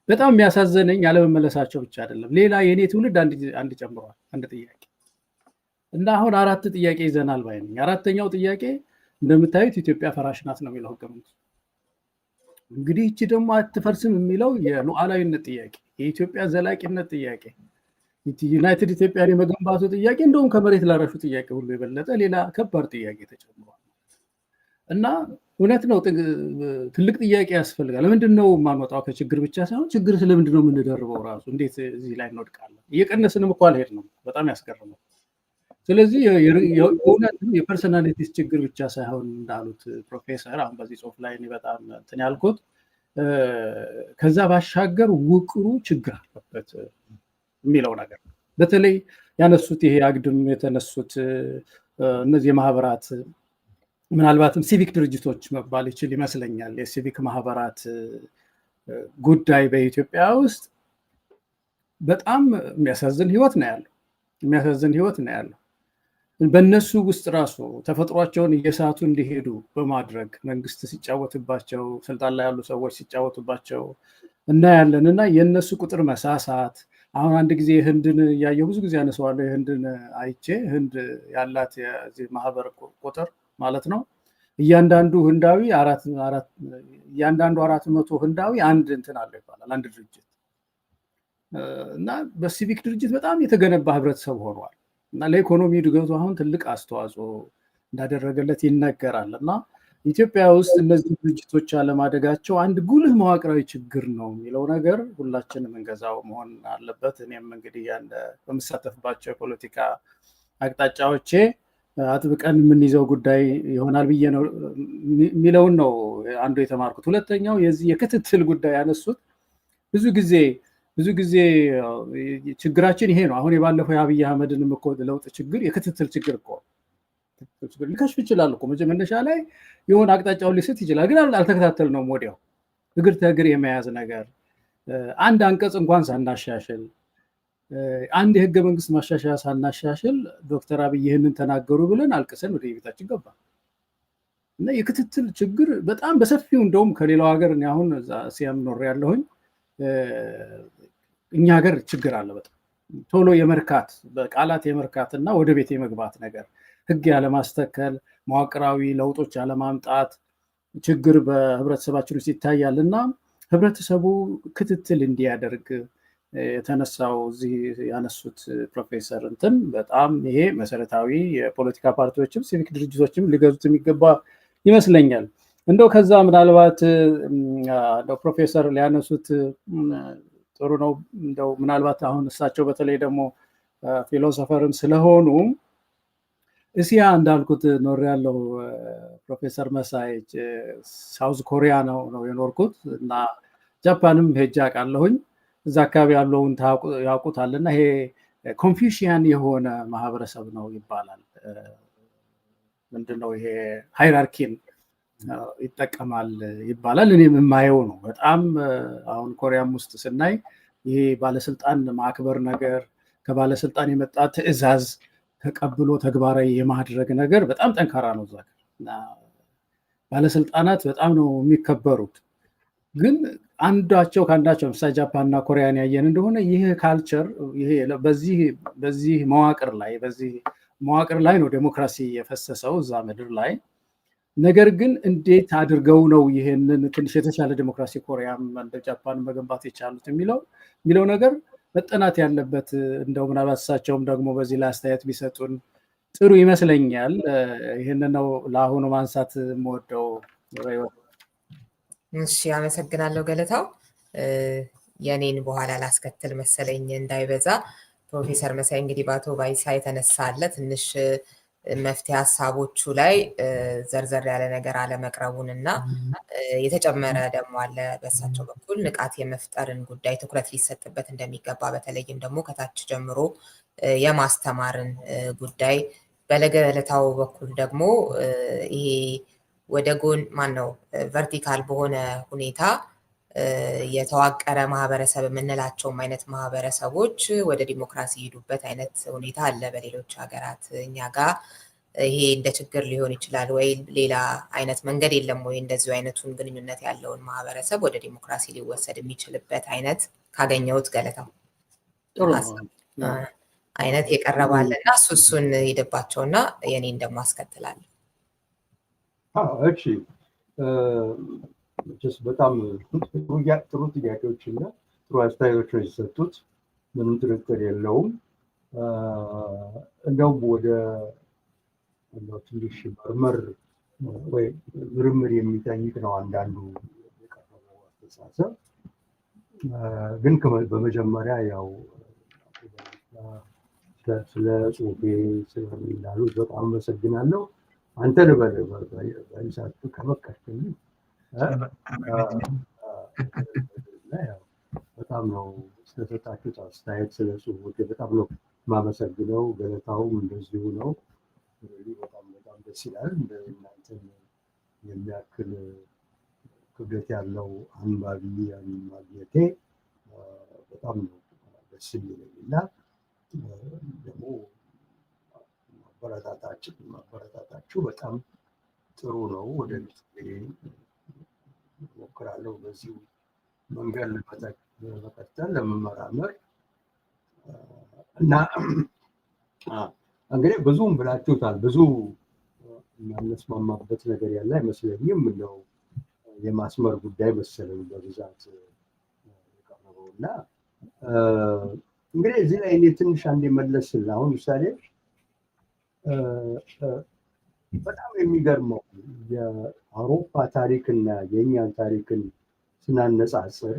በጣም የሚያሳዘነኝ ያለመመለሳቸው ብቻ አይደለም፣ ሌላ የኔ ትውልድ አንድ ጨምሯል፣ አንድ ጥያቄ እና አሁን 4 ጥያቄ ይዘናል ባይ ነኝ። 4ኛው ጥያቄ እንደምታዩት ኢትዮጵያ ፈራሽ ናት ነው የሚለው ህገ መንግስቱ። እንግዲህ እቺ ደግሞ አትፈርስም የሚለው የሉዓላዊነት ጥያቄ፣ የኢትዮጵያ ዘላቂነት ጥያቄ፣ ዩናይትድ ኢትዮጵያን የመገንባቱ ጥያቄ እንደውም ከመሬት ላራሹ ጥያቄ ሁሉ የበለጠ ሌላ ከባድ ጥያቄ ተጨምሯል እና እውነት ነው ትልቅ ጥያቄ ያስፈልጋል። ለምንድን ነው የማንወጣው ከችግር ብቻ ሳይሆን ችግር ስለምንድን ነው የምንደርበው? ራሱ እንዴት እዚህ ላይ እንወድቃለን? እየቀነስንም እኮ አልሄድንም። በጣም ያስገርማል። ስለዚህ እውነት የፐርሶናሊቲስ ችግር ብቻ ሳይሆን እንዳሉት ፕሮፌሰር አሁን በዚህ ጽሁፍ ላይ እኔ በጣም እንትን ያልኩት ከዛ ባሻገር ውቅሩ ችግር አለበት የሚለው ነገር በተለይ ያነሱት ይሄ አግድም የተነሱት እነዚህ የማህበራት ምናልባትም ሲቪክ ድርጅቶች መባል ይችል ይመስለኛል። የሲቪክ ማህበራት ጉዳይ በኢትዮጵያ ውስጥ በጣም የሚያሳዝን ህይወት ነው ያለው። በእነሱ ውስጥ ራሱ ተፈጥሯቸውን እየሳቱ እንዲሄዱ በማድረግ መንግስት ሲጫወትባቸው፣ ስልጣን ላይ ያሉ ሰዎች ሲጫወቱባቸው እናያለን እና የእነሱ ቁጥር መሳሳት። አሁን አንድ ጊዜ ህንድን እያየሁ ብዙ ጊዜ አነሳዋለሁ። የህንድን አይቼ ህንድ ያላት የዚህ ማህበር ቁጥር ማለት ነው እያንዳንዱ ህንዳዊ 400 ህንዳዊ አንድ እንትን አለ ይባላል፣ አንድ ድርጅት እና በሲቪክ ድርጅት በጣም የተገነባ ህብረተሰብ ሆኗል እና ለኢኮኖሚ እድገቱ አሁን ትልቅ አስተዋጽኦ እንዳደረገለት ይነገራል። እና ኢትዮጵያ ውስጥ እነዚህ ድርጅቶች አለማደጋቸው አንድ ጉልህ መዋቅራዊ ችግር ነው የሚለው ነገር ሁላችንም እንገዛው መሆን አለበት። እኔም እንግዲህ በምሳተፍባቸው የፖለቲካ አቅጣጫዎቼ አጥብቀን የምንይዘው ጉዳይ ይሆናል ብዬ ነው የሚለውን ነው አንዱ የተማርኩት። ሁለተኛው የዚህ የክትትል ጉዳይ ያነሱት ብዙ ጊዜ ችግራችን ይሄ ነው። አሁን የባለፈው የአብይ አህመድንም እኮ ለውጥ ችግር የክትትል ችግር እኮ ሊከሽፍ ይችላል እኮ መነሻ ላይ የሆነ አቅጣጫውን ሊስት ይችላል፣ ግን አልተከታተልነውም። ወዲያው እግር ተእግር የመያዝ ነገር አንድ አንቀጽ እንኳን ሳናሻሽል አንድ የህገ መንግስት ማሻሻያ ሳናሻሽል ዶክተር አብይ ይህንን ተናገሩ ብለን አልቅሰን ወደ ቤታችን ገባ እና የክትትል ችግር በጣም በሰፊው እንደውም ከሌላው ሀገር እኔ አሁን ሲያም ኖር ያለሁኝ እኛ ሀገር ችግር አለ። በጣም ቶሎ የመርካት በቃላት የመርካት እና ወደ ቤት የመግባት ነገር፣ ህግ ያለማስተከል፣ መዋቅራዊ ለውጦች ያለማምጣት ችግር በህብረተሰባችን ውስጥ ይታያል እና ህብረተሰቡ ክትትል እንዲያደርግ የተነሳው እዚህ ያነሱት ፕሮፌሰር እንትን በጣም ይሄ መሰረታዊ የፖለቲካ ፓርቲዎችም ሲቪክ ድርጅቶችም ሊገዙት የሚገባ ይመስለኛል። እንደው ከዛ ምናልባት እንደው ፕሮፌሰር ሊያነሱት ጥሩ ነው። እንደው ምናልባት አሁን እሳቸው በተለይ ደግሞ ፊሎሶፈርም ስለሆኑ እስያ እንዳልኩት ኖር ያለው ፕሮፌሰር መሳይ ሳውዝ ኮሪያ ነው የኖርኩት እና ጃፓንም ሄጄ አውቃለሁኝ። እዛ አካባቢ ያለውን ያውቁታል እና ይሄ ኮንፊውሽያን የሆነ ማህበረሰብ ነው ይባላል። ምንድነው ይሄ ሃይራርኪን ይጠቀማል ይባላል። እኔም የማየው ነው። በጣም አሁን ኮሪያም ውስጥ ስናይ ይሄ ባለስልጣን ማክበር ነገር፣ ከባለስልጣን የመጣ ትዕዛዝ ተቀብሎ ተግባራዊ የማድረግ ነገር በጣም ጠንካራ ነው። እዛ ባለስልጣናት በጣም ነው የሚከበሩት። ግን አንዳቸው ከአንዳቸው ምሳሌ ጃፓንና ኮሪያን ያየን እንደሆነ ይህ ካልቸር በዚህ መዋቅር ላይ ነው ዴሞክራሲ የፈሰሰው እዛ ምድር ላይ። ነገር ግን እንዴት አድርገው ነው ይህንን ትንሽ የተሻለ ዴሞክራሲ ኮሪያም እንደ ጃፓን መገንባት የቻሉት የሚለው ነገር መጠናት ያለበት። እንደው ምናልባት እሳቸውም ደግሞ በዚህ ላይ አስተያየት ቢሰጡን ጥሩ ይመስለኛል። ይህንን ነው ለአሁኑ ማንሳት የምወደው። እሺ፣ አመሰግናለሁ ገለታው። የኔን በኋላ ላስከትል መሰለኝ እንዳይበዛ። ፕሮፌሰር መሳይ እንግዲህ በአቶ ባይሳ የተነሳ አለ ትንሽ መፍትሄ ሀሳቦቹ ላይ ዘርዘር ያለ ነገር አለመቅረቡን እና የተጨመረ ደግሞ አለ በእሳቸው በኩል ንቃት የመፍጠርን ጉዳይ ትኩረት ሊሰጥበት እንደሚገባ በተለይም ደግሞ ከታች ጀምሮ የማስተማርን ጉዳይ በለገለታው በኩል ደግሞ ይሄ ወደ ጎን ማነው ቨርቲካል በሆነ ሁኔታ የተዋቀረ ማህበረሰብ የምንላቸውም አይነት ማህበረሰቦች ወደ ዲሞክራሲ ሄዱበት አይነት ሁኔታ አለ በሌሎች ሀገራት። እኛ ጋር ይሄ እንደ ችግር ሊሆን ይችላል ወይ ሌላ አይነት መንገድ የለም ወይ እንደዚሁ አይነቱን ግንኙነት ያለውን ማህበረሰብ ወደ ዲሞክራሲ ሊወሰድ የሚችልበት አይነት ካገኘሁት ገለታው አይነት የቀረባለ እና እሱን ሄድባቸውና የኔን ደግሞ አስከትላለሁ። እሺ በጣም ጥሩ ጥያቄዎች እና ጥሩ አስተያየቶች ነው የሰጡት። ምንም ጥርጥር የለውም። እንደውም ወደ ትንሽ መርመር ወይ ምርምር የሚጠይቅ ነው አንዳንዱ የቀረበው አስተሳሰብ። ግን በመጀመሪያ ያው ስለ ጽሁፌ ስለሚላሉት በጣም አመሰግናለሁ። አንተ ልበል ባይሳቱ ከመከርክልኝ በጣም ነው ስለሰጣችሁት አስተያየት ስለ ጽሁፎች በጣም ነው የማመሰግነው። ገለታውም እንደዚሁ ነው። በጣም ደስ ይላል። እናንተን የሚያክል ክብደት ያለው አንባቢ ማግኘቴ በጣም ነው ደስ የሚለኝ እና ደግሞ ማበረታታችሁ በጣም ጥሩ ነው። ወደፊት እሞክራለሁ በዚሁ መንገድ ለመቀጠል ለመመራመር እና እንግዲህ ብዙም ብላችሁታል። ብዙ የማንስማማበት ነገር ያለ አይመስለኝም። ነው የማስመር ጉዳይ መሰለኝ በብዛት የቀረበው እና እንግዲህ እዚህ ላይ እኔ ትንሽ አንዴ መለስና አሁን ምሳሌ በጣም የሚገርመው የአውሮፓ ታሪክና የእኛን ታሪክን ስናነጻጽር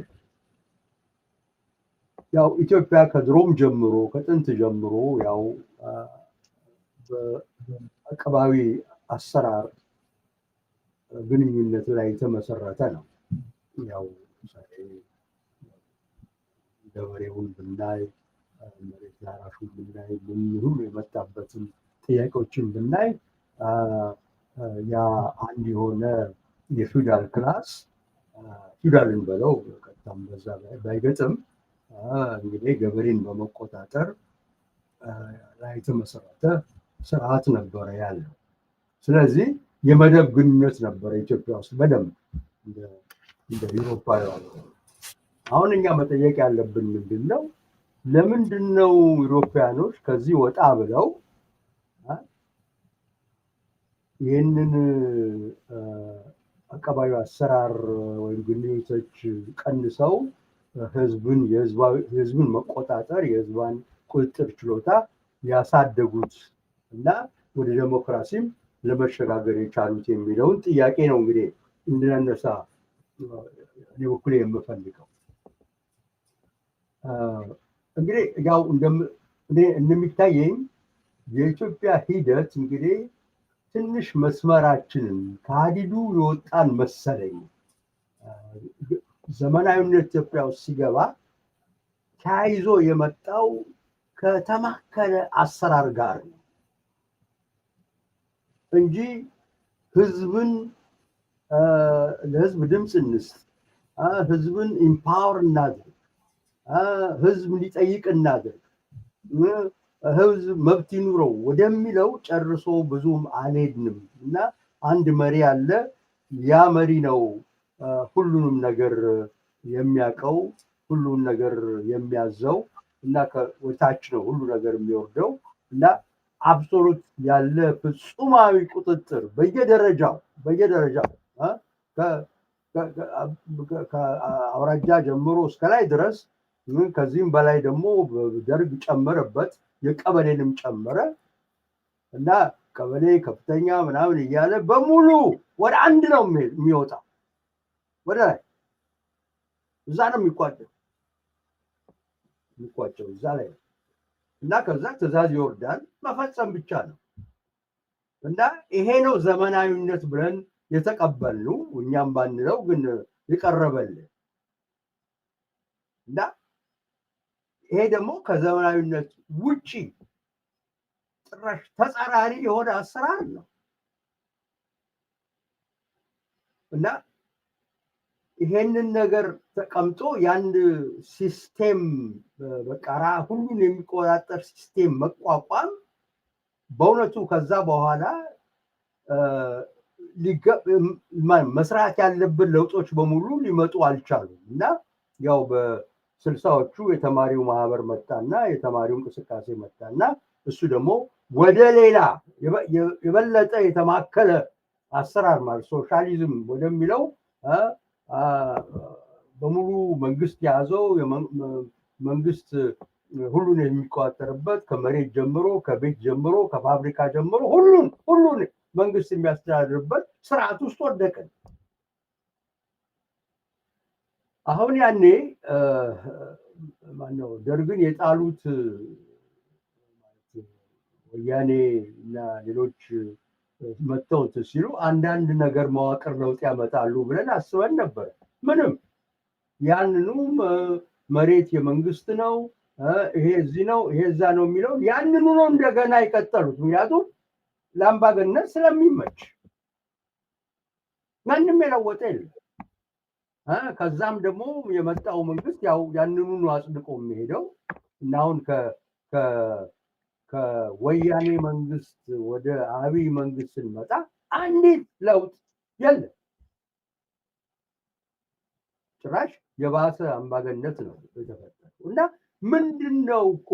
ያው ኢትዮጵያ ከድሮም ጀምሮ ከጥንት ጀምሮ ያው በአቀባዊ አሰራር ግንኙነት ላይ የተመሰረተ ነው። ያው ምሳሌ ገበሬውን ብናይ መሬት ላራሹን ብናይ ምን ሁሉ የመጣበትን ጥያቄዎችን ብናይ ያ አንድ የሆነ የፊውዳል ክላስ ፊውዳልን በለው ቀጥታም በዛ ባይገጥም እንግዲህ ገበሬን በመቆጣጠር ላይ የተመሰረተ ስርዓት ነበረ ያለው። ስለዚህ የመደብ ግንኙነት ነበረ ኢትዮጵያ ውስጥ በደንብ እንደ ዩሮፓ ያለው። አሁን እኛ መጠየቅ ያለብን ምንድን ነው? ለምንድን ነው ዩሮፓያኖች ከዚህ ወጣ ብለው ይህንን አቀባዊ አሰራር ወይም ግንኙነቶች ቀንሰው የህዝብን መቆጣጠር የህዝባን ቁጥጥር ችሎታ ያሳደጉት እና ወደ ዴሞክራሲም ለመሸጋገር የቻሉት የሚለውን ጥያቄ ነው እንግዲህ እንድናነሳ እኔ በኩሌ የምፈልገው። እንግዲህ ያው እንደሚታየኝ የኢትዮጵያ ሂደት እንግዲህ ትንሽ መስመራችንን ከሀዲዱ የወጣን መሰለኝ። ዘመናዊነት ኢትዮጵያ ውስጥ ሲገባ ተያይዞ የመጣው ከተማከለ አሰራር ጋር ነው እንጂ ህዝብን ለህዝብ ድምፅ እንስጥ፣ ህዝብን ኢምፓወር እናድርግ፣ ህዝብ እንዲጠይቅ እናድርግ፣ ህዝብ መብት ይኑረው ወደሚለው ጨርሶ ብዙም አልሄድንም እና አንድ መሪ አለ። ያ መሪ ነው ሁሉንም ነገር የሚያውቀው፣ ሁሉን ነገር የሚያዘው እና ከወታች ነው ሁሉ ነገር የሚወርደው እና አብሶሉት ያለ ፍጹማዊ ቁጥጥር በየደረጃው ከአውራጃ ጀምሮ እስከ ላይ ድረስ ከዚህም በላይ ደግሞ ደርግ ጨመረበት፣ የቀበሌንም ጨመረ እና ቀበሌ ከፍተኛ ምናምን እያለ በሙሉ ወደ አንድ ነው የሚወጣው ወደ ላይ እዛ ነው የሚቋጨው እዛ ላይ ነው። እና ከዛ ትእዛዝ ይወርዳል፣ መፈጸም ብቻ ነው። እና ይሄ ነው ዘመናዊነት ብለን የተቀበልነው እኛም ባንለው ግን የቀረበልን። እና ይሄ ደግሞ ከዘመናዊነት ውጪ ጭራሽ ተጻራሪ የሆነ አሰራር ነው። እና ይሄንን ነገር ተቀምጦ የአንድ ሲስቴም በቃራ ሁሉን የሚቆጣጠር ሲስቴም መቋቋም በእውነቱ ከዛ በኋላ መስራት ያለብን ለውጦች በሙሉ ሊመጡ አልቻሉም። እና ያው በ60ዎቹ የተማሪው ማህበር መጣና የተማሪው እንቅስቃሴ መጣና እሱ ደግሞ ወደ ሌላ የበለጠ የተማከለ አሰራር ማለት ሶሻሊዝም ወደሚለው በሙሉ መንግስት የያዘው መንግስት ሁሉን የሚቆጣጠርበት ከመሬት ጀምሮ ከቤት ጀምሮ ከፋብሪካ ጀምሮ ሁሉን መንግስት የሚያስተዳድርበት ስርዓት ውስጥ ወደቅን። አሁን ያኔ ማነው ደርግን የጣሉት ወያኔ እና ሌሎች መጥተው ሲሉ አንዳንድ ነገር መዋቅር ለውጥ ያመጣሉ ብለን አስበን ነበር። ምንም ያንኑ መሬት የመንግስት ነው፣ ይሄ እዚህ ነው፣ ይሄ እዛ ነው የሚለው ያንኑ ነው እንደገና የቀጠሉት። ምክንያቱም ለአምባገነን ስለሚመች ማንም የለወጠ የለም። ከዛም ደግሞ የመጣው መንግስት ያው ያንኑ ነው አጽድቆ የሚሄደው እና አሁን ከወያኔ መንግስት ወደ አብይ መንግስት ስንመጣ አንዲት ለውጥ የለም። ጭራሽ የባሰ አምባገነት ነው የተፈጠረው። እና ምንድነው እኮ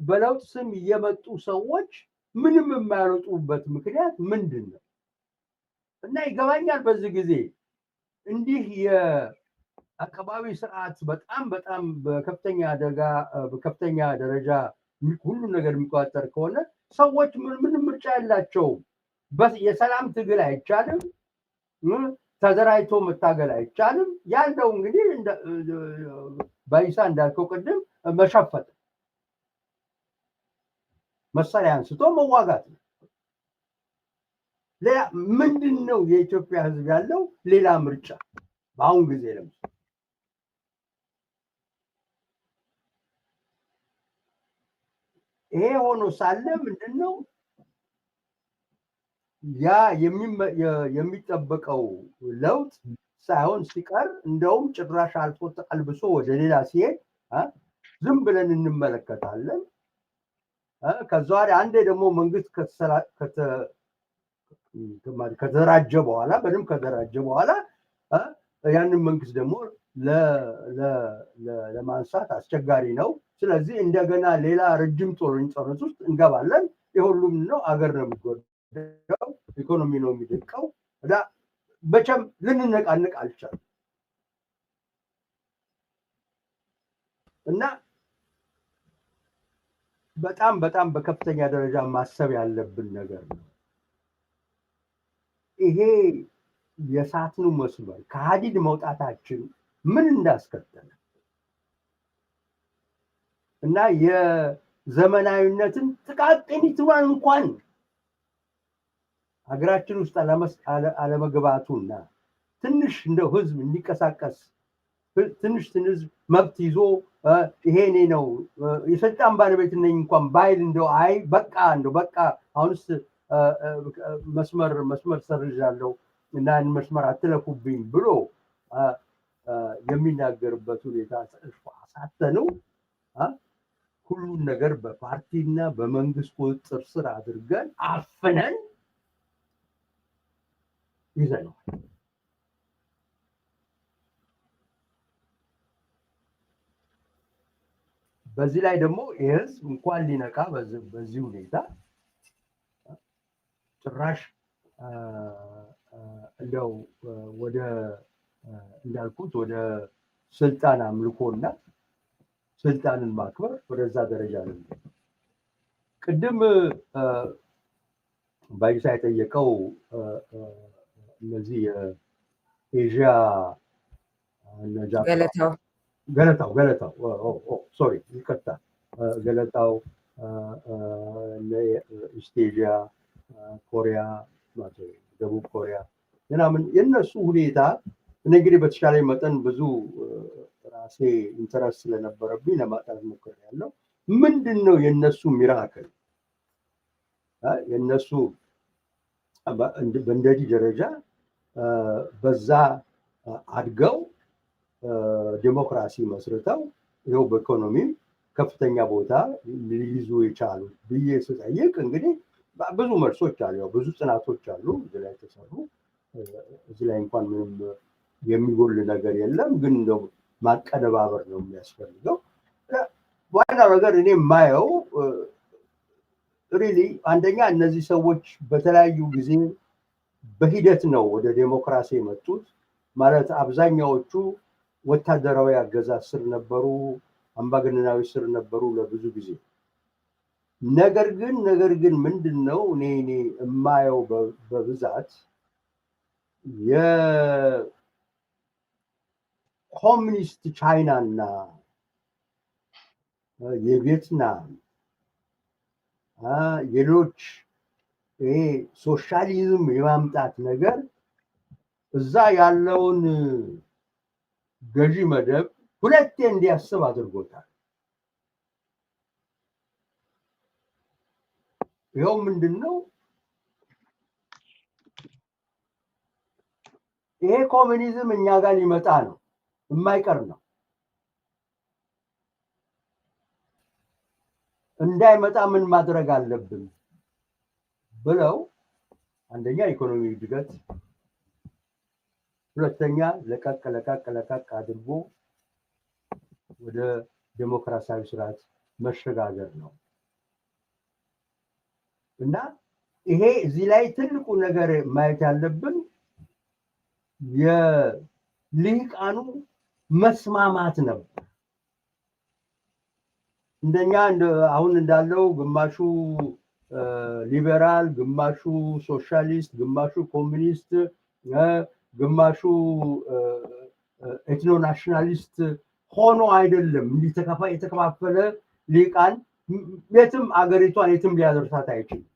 በለውጥ ስም እየመጡ ሰዎች ምንም የማያወጡበት ምክንያት ምንድን ነው? እና ይገባኛል በዚህ ጊዜ እንዲህ የአካባቢ ስርዓት በጣም በከፍተኛ ደረጃ ሁሉም ነገር የሚቆጣጠር ከሆነ ሰዎች ምንም ምርጫ የላቸውም። የሰላም ትግል አይቻልም፣ ተደራጅቶ መታገል አይቻልም። ያለው እንግዲህ ባይሳ እንዳልከው ቅድም መሸፈት፣ መሳሪያ አንስቶ መዋጋት ነው። ሌላ ምንድን ነው የኢትዮጵያ ህዝብ ያለው ሌላ ምርጫ በአሁን ጊዜ? ለምሳሌ ይሄ ሆኖ ሳለ ምንድን ነው ያ የሚጠበቀው ለውጥ ሳይሆን ሲቀር እንደውም ጭራሽ አልፎ ተቀልብሶ ወደ ሌላ ሲሄድ ዝም ብለን እንመለከታለን። ከዛ አንዴ ደግሞ መንግስት ከተደራጀ በኋላ በደንብ ከተደራጀ በኋላ ያንን መንግስት ደግሞ ለማንሳት አስቸጋሪ ነው። ስለዚህ እንደገና ሌላ ረጅም ጦርነት ውስጥ እንገባለን። የሁሉም ነው አገር ነው የሚጎዳው፣ ኢኮኖሚ ነው የሚደቀው። በቸም ልንነቃንቅ አልቻልም እና በጣም በከፍተኛ ደረጃ ማሰብ ያለብን ነገር ነው። ይሄ የሳትነው መስመር ከሀዲድ መውጣታችን ምን እንዳስከተለ እና የዘመናዊነትን ጥቃቅኒቱን እንኳን ሀገራችን ውስጥ አለመግባቱና ትንሽ እንደው ህዝብ እንዲቀሳቀስ ትንሽ መብት ይዞ ይሄ እኔ ነው የስልጣን ባለቤት ነኝ እንኳን ባይል እንደው አይ በቃ አሁንስ መስመር ሰርዣለሁ እና መስመር አትለፉብኝ ብሎ የሚናገርበት ሁኔታ አሳተነው። ሁሉን ነገር በፓርቲና በመንግስት ቁጥጥር ስር አድርገን አፍነን ይዘነዋል። በዚህ ላይ ደግሞ የህዝብ እንኳን ሊነቃ በዚህ ሁኔታ ጭራሽ እንደው ወደ እንዳልኩት ወደ ስልጣን አምልኮና ስልጣንን ማክበር ወደዛ ደረጃ ነው። ቅድም ባይሳ የጠየቀው እነዚህ የኤዥያ ገለታው ሶሪ ይቅርታ ገለታው ኢስት ኤዥያ ኮሪያ ደቡብ ኮሪያ ምናምን የነሱ ሁኔታ እንግዲህ በተሻለ መጠን ብዙ ራሴ ኢንተረስት ስለነበረብኝ ለማጥናት ሞክሬያለሁ። ምንድነው የነሱ ሚራክል? የነሱ በእንደዚህ ደረጃ በዛ አድገው ዲሞክራሲ መስርተው ይኸው በኢኮኖሚም ከፍተኛ ቦታ ሊይዙ የቻሉት ብዬ ስጠይቅ እንግዲህ ብዙ መልሶች አሉ። ያው ብዙ ጥናቶች አሉ እዚህ ላይ ተሰሩ። እዚህ ላይ እንኳን ምንም የሚጎል ነገር የለም፣ ግን እንደው ማቀነባበር ነው የሚያስፈልገው። ዋናው ነገር እኔ የማየው ሪሊ አንደኛ እነዚህ ሰዎች በተለያዩ ጊዜ በሂደት ነው ወደ ዴሞክራሲ የመጡት። ማለት አብዛኛዎቹ ወታደራዊ አገዛዝ ስር ነበሩ፣ አምባገነናዊ ስር ነበሩ ለብዙ ጊዜ። ነገር ግን ምንድነው እኔ የማየው በብዛት የኮሚኒስት ቻይና እና የቪየትናም የሌሎች ሶሻሊዝም የማምጣት ነገር እዛ ያለውን ገዢ መደብ ሁለቴ እንዲያስብ አድርጎታል። ይኸው ምንድነው ይሄ ኮሚኒዝም እኛ ጋር ሊመጣ ነው፣ የማይቀር ነው። እንዳይመጣ ምን ማድረግ አለብን ብለው አንደኛ ኢኮኖሚ እድገት፣ ሁለተኛ ለቀቅ አድርጎ ወደ ዴሞክራሲያዊ ስርዓት መሸጋገር ነው። እና ይሄ እዚህ ላይ ትልቁ ነገር ማየት ያለብን የልሂቃኑ መስማማት ነበር። እንደኛ አሁን እንዳለው ግማሹ ሊበራል፣ ግማሹ ሶሻሊስት፣ ግማሹ ኮሚኒስት፣ ግማሹ ኤትኖ ናሽናሊስት ሆኖ አይደለም። እንዲህ የተከፋፈለ ልሂቃን የትም አገሪቷን የትም ሊያደርሳት አይችልም።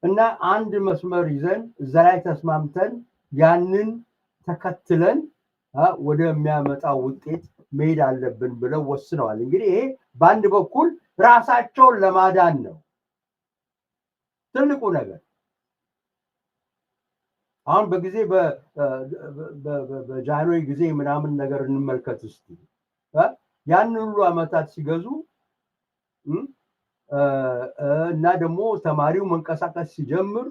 እና አንድ መስመር ይዘን እዛ ላይ ተስማምተን ያንን ተከትለን ወደሚያመጣው ውጤት መሄድ አለብን ብለው ወስነዋል። እንግዲህ ይሄ በአንድ በኩል ራሳቸውን ለማዳን ነው ትልቁ ነገር። አሁን በጊዜ በጃንሆይ ጊዜ ምናምን ነገር እንመልከት እስቲ። ያን ሁሉ አመታት ሲገዙ እና ደግሞ ተማሪው መንቀሳቀስ ሲጀምር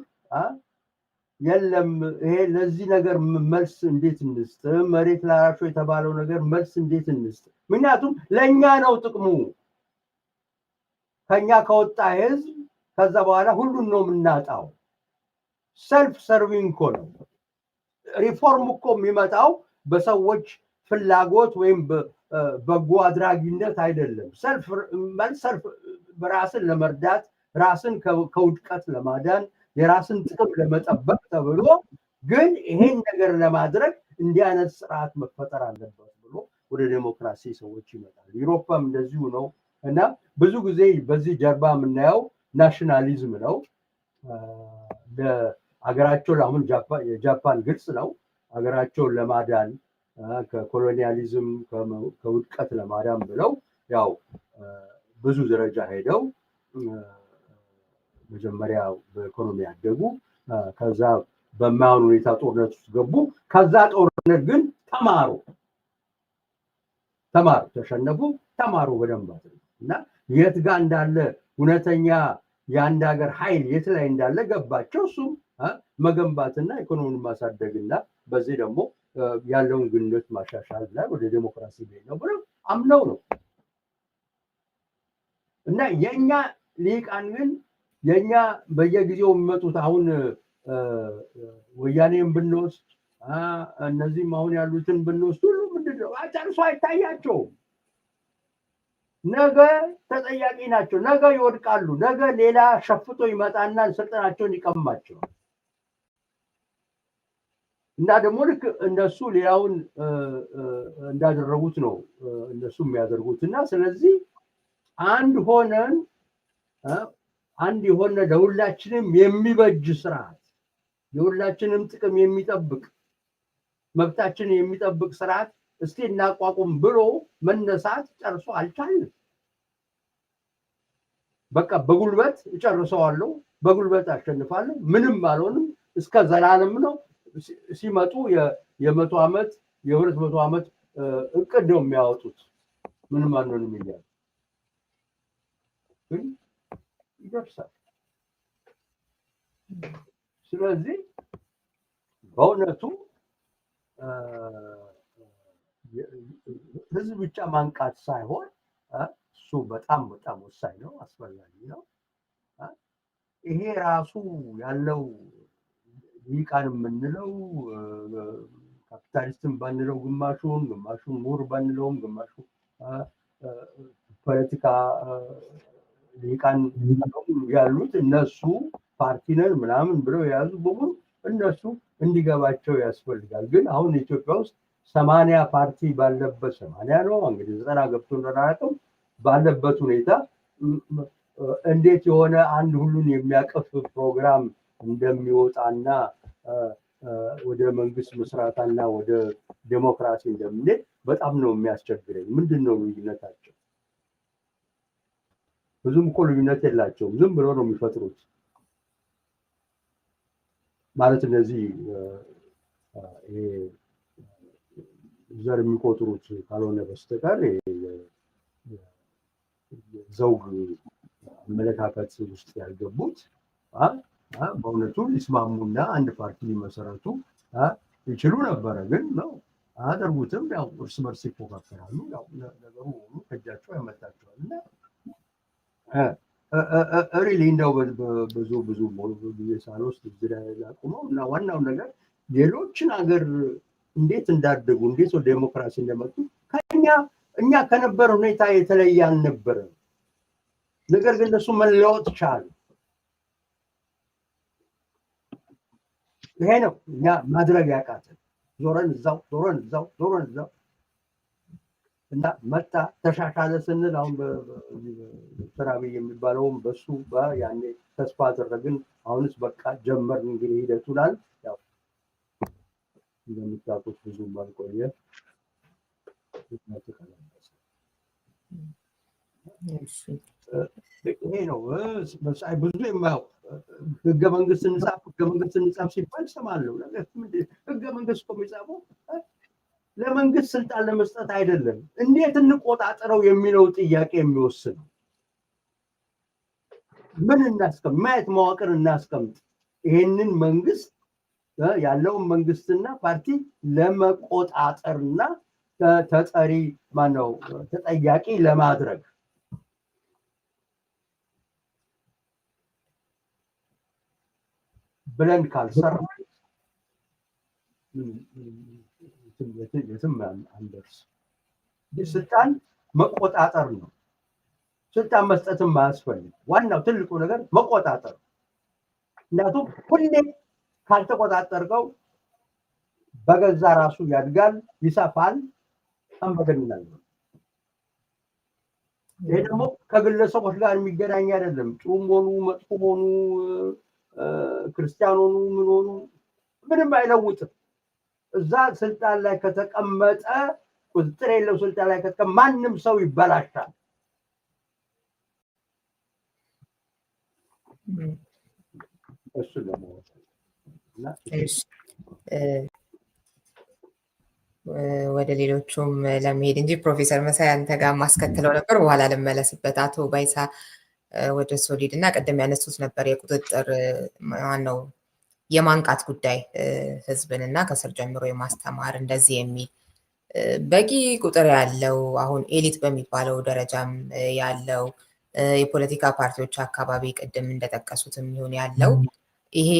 የለም ይሄ ለዚህ ነገር መልስ እንዴት እንስጥ፣ መሬት ላራሹ የተባለው ነገር መልስ እንዴት እንስጥ? ምክንያቱም ለእኛ ነው ጥቅሙ። ከኛ ከወጣ ህዝብ ከዛ በኋላ ሁሉን ነው የምናጣው። ሰልፍ ሰርቪንግ እኮ ነው። ሪፎርም እኮ የሚመጣው በሰዎች ፍላጎት ወይም በጎ አድራጊነት አይደለም። ሰልፍ በራስን ለመርዳት፣ ራስን ከውድቀት ለማዳን፣ የራስን ጥቅም ለመጠበቅ ተብሎ ግን ይሄን ነገር ለማድረግ እንዲህ አይነት ስርዓት መፈጠር አለበት ብሎ ወደ ዴሞክራሲ ሰዎች ይመጣል። ዩሮፓም እንደዚሁ ነው። እና ብዙ ጊዜ በዚህ ጀርባ የምናየው ናሽናሊዝም ነው። ሀገራቸውን አሁን የጃፓን ግልጽ ነው። ሀገራቸውን ለማዳን ከኮሎኒያሊዝም ከውድቀት ለማዳን ብለው ያው ብዙ ደረጃ ሄደው መጀመሪያ በኢኮኖሚ ያደጉ፣ ከዛ በማይሆን ሁኔታ ጦርነት ውስጥ ገቡ። ከዛ ጦርነት ግን ተማሩ፣ ተሸነፉ፣ ተማሩ በደንብ እና የት ጋር እንዳለ እውነተኛ የአንድ ሀገር ኃይል የት ላይ እንዳለ ገባቸው። እሱም መገንባትና ኢኮኖሚውን ማሳደግና በዚህ ደግሞ ያለውን ግንኙነት ማሻሻል ላይ ወደ ዴሞክራሲ ነው ብለው አምነው ነው። እና የኛ ልሂቃን ግን የኛ በየጊዜው የሚመጡት አሁን ወያኔን ብንወስድ እነዚህም አሁን ያሉትን ብንወስድ ሁሉ ምንድነው ጨርሶ አይታያቸውም። ነገ ተጠያቂ ናቸው። ነገ ይወድቃሉ። ነገ ሌላ ሸፍቶ ይመጣና ስልጣናቸውን ይቀማቸዋል። እና ደግሞ ልክ እነሱ ሌላውን እንዳደረጉት ነው እነሱ የሚያደርጉት። እና ስለዚህ አንድ ሆነን አንድ የሆነ ለሁላችንም የሚበጅ ስርዓት፣ የሁላችንም ጥቅም የሚጠብቅ መብታችንን የሚጠብቅ ስርዓት እስቲ እናቋቁም ብሎ መነሳት ጨርሶ አልቻልንም። በቃ በጉልበት እጨርሰዋለሁ፣ በጉልበት አሸንፋለሁ፣ ምንም አልሆንም፣ እስከ ዘላለም ነው። ሲመጡ የ100 ዓመት የ200 ዓመት እቅድ ነው የሚያወጡት። ምንም አንሆንም ይላል፣ ግን ይደርሳል። ስለዚህ በእውነቱ ህዝብ ብቻ ማንቃት ሳይሆን እሱ በጣም በጣም ወሳኝ ነው፣ አስፈላጊ ነው። ይሄ ራሱ ያለው ሊቃን የምንለው ካፒታሊስትን ባንለው ግማሹን ምሁር ባንለውም ግማሹ ፖለቲካ ሊቃን ያሉት እነሱ ፓርቲነን ምናምን ብለው የያዙ በሙሉ እነሱ እንዲገባቸው ያስፈልጋል። ግን አሁን ኢትዮጵያ ውስጥ 80 ፓርቲ ባለበት 80 ነው እንግዲህ 90 ገብቶ እንደራቀው ባለበት ሁኔታ እንዴት የሆነ አንድ ሁሉን የሚያቀፍ ፕሮግራም እንደሚወጣና ወደ መንግስት ምስራታና ወደ ዴሞክራሲ እንደምንሄድ በጣም ነው የሚያስቸግረኝ። ምንድን ነው ልዩነታቸው? ብዙም እኮ ልዩነት የላቸውም። ዝም ብሎ ነው የሚፈጥሩት። ማለት እነዚህ ዘር የሚቆጥሩት ካልሆነ በስተቀር ዘውግ አመለካከት ውስጥ ያልገቡት በእውነቱ ሊስማሙና አንድ ፓርቲ ሊመሰረቱ ይችሉ ነበረ። ግን ነው አያደርጉትም። ያው እርስ በርስ ይፎካከራሉ። ያው ነገሩ ሁሉ ከእጃቸው ያመጣቸዋል። እና ሪሊ እንደው ብዙ ጊዜ ሳልወስድ እዚህ ላይ ላቁመው እና ዋናው ነገር ሌሎችን ሀገር እንዴት እንዳደጉ እንዴት ወደ ዴሞክራሲ እንደመጡ እኛ ከነበረ ሁኔታ የተለየ አልነበረም። ነገር ግን እነሱ መለወጥ ቻሉ። ይሄ ነው እኛ ማድረግ ያቃተን። ዞረን እዛው እና መጣ ተሻሻለ ስንል አሁን ዶክተር አብይ የሚባለውም በሱ ያኔ ተስፋ አደረግን። አሁንስ በቃ ጀመርን እንግዲህ ሂደቱናል። ያው እንደምታውቁት ብዙም አልቆየ። ይሄ ነው ብዙ የማያውቅ ህገ መንግስት እንጻፍ ሲባል እሰማለሁ። ህገ መንግስት እኮ የሚጻፈው ለመንግስት ስልጣን ለመስጠት አይደለም፣ እንዴት እንቆጣጠረው የሚለው ጥያቄ የሚወስነው። ምን እናስቀምጥ፣ ማየት መዋቅር እናስቀምጥ፣ ይሄንን መንግስት ያለውን መንግስትና ፓርቲ ለመቆጣጠርና ተጠሪ ማነው ተጠያቂ ለማድረግ ብለን ካልሰራ የትም አንደርስ። ስልጣን መቆጣጠር ነው። ስልጣን መስጠትም አያስፈልግ። ዋናው ትልቁ ነገር መቆጣጠር። ምክንያቱም ሁሌ ካልተቆጣጠርከው በገዛ ራሱ ያድጋል፣ ይሰፋል፣ አንበገናል። ይሄ ደግሞ ከግለሰቦች ጋር የሚገናኝ አይደለም። ጥሩም ሆኑ መጥፎም ሆኑ ክርስቲያን ሆኑ ምን ሆኑ ምንም አይለውጥም። እዛ ስልጣን ላይ ከተቀመጠ ቁጥጥር የለው ስልጣን ላይ ከተቀመጠ ማንም ሰው ይበላሻል። እሱ ለማወቅ ወደ ሌሎቹም ለመሄድ እንጂ ፕሮፌሰር መሳይ አንተ ጋር ማስከትለው ነበር፣ በኋላ ልመለስበት። አቶ ባይሳ ወደ ሶሊድ እና ቅድም ያነሱት ነበር የቁጥጥር ማነው የማንቃት ጉዳይ ህዝብን እና ከስር ጀምሮ የማስተማር እንደዚህ የሚል በቂ ቁጥር ያለው አሁን ኤሊት በሚባለው ደረጃም ያለው የፖለቲካ ፓርቲዎች አካባቢ ቅድም እንደጠቀሱትም ይሁን ያለው ይሄ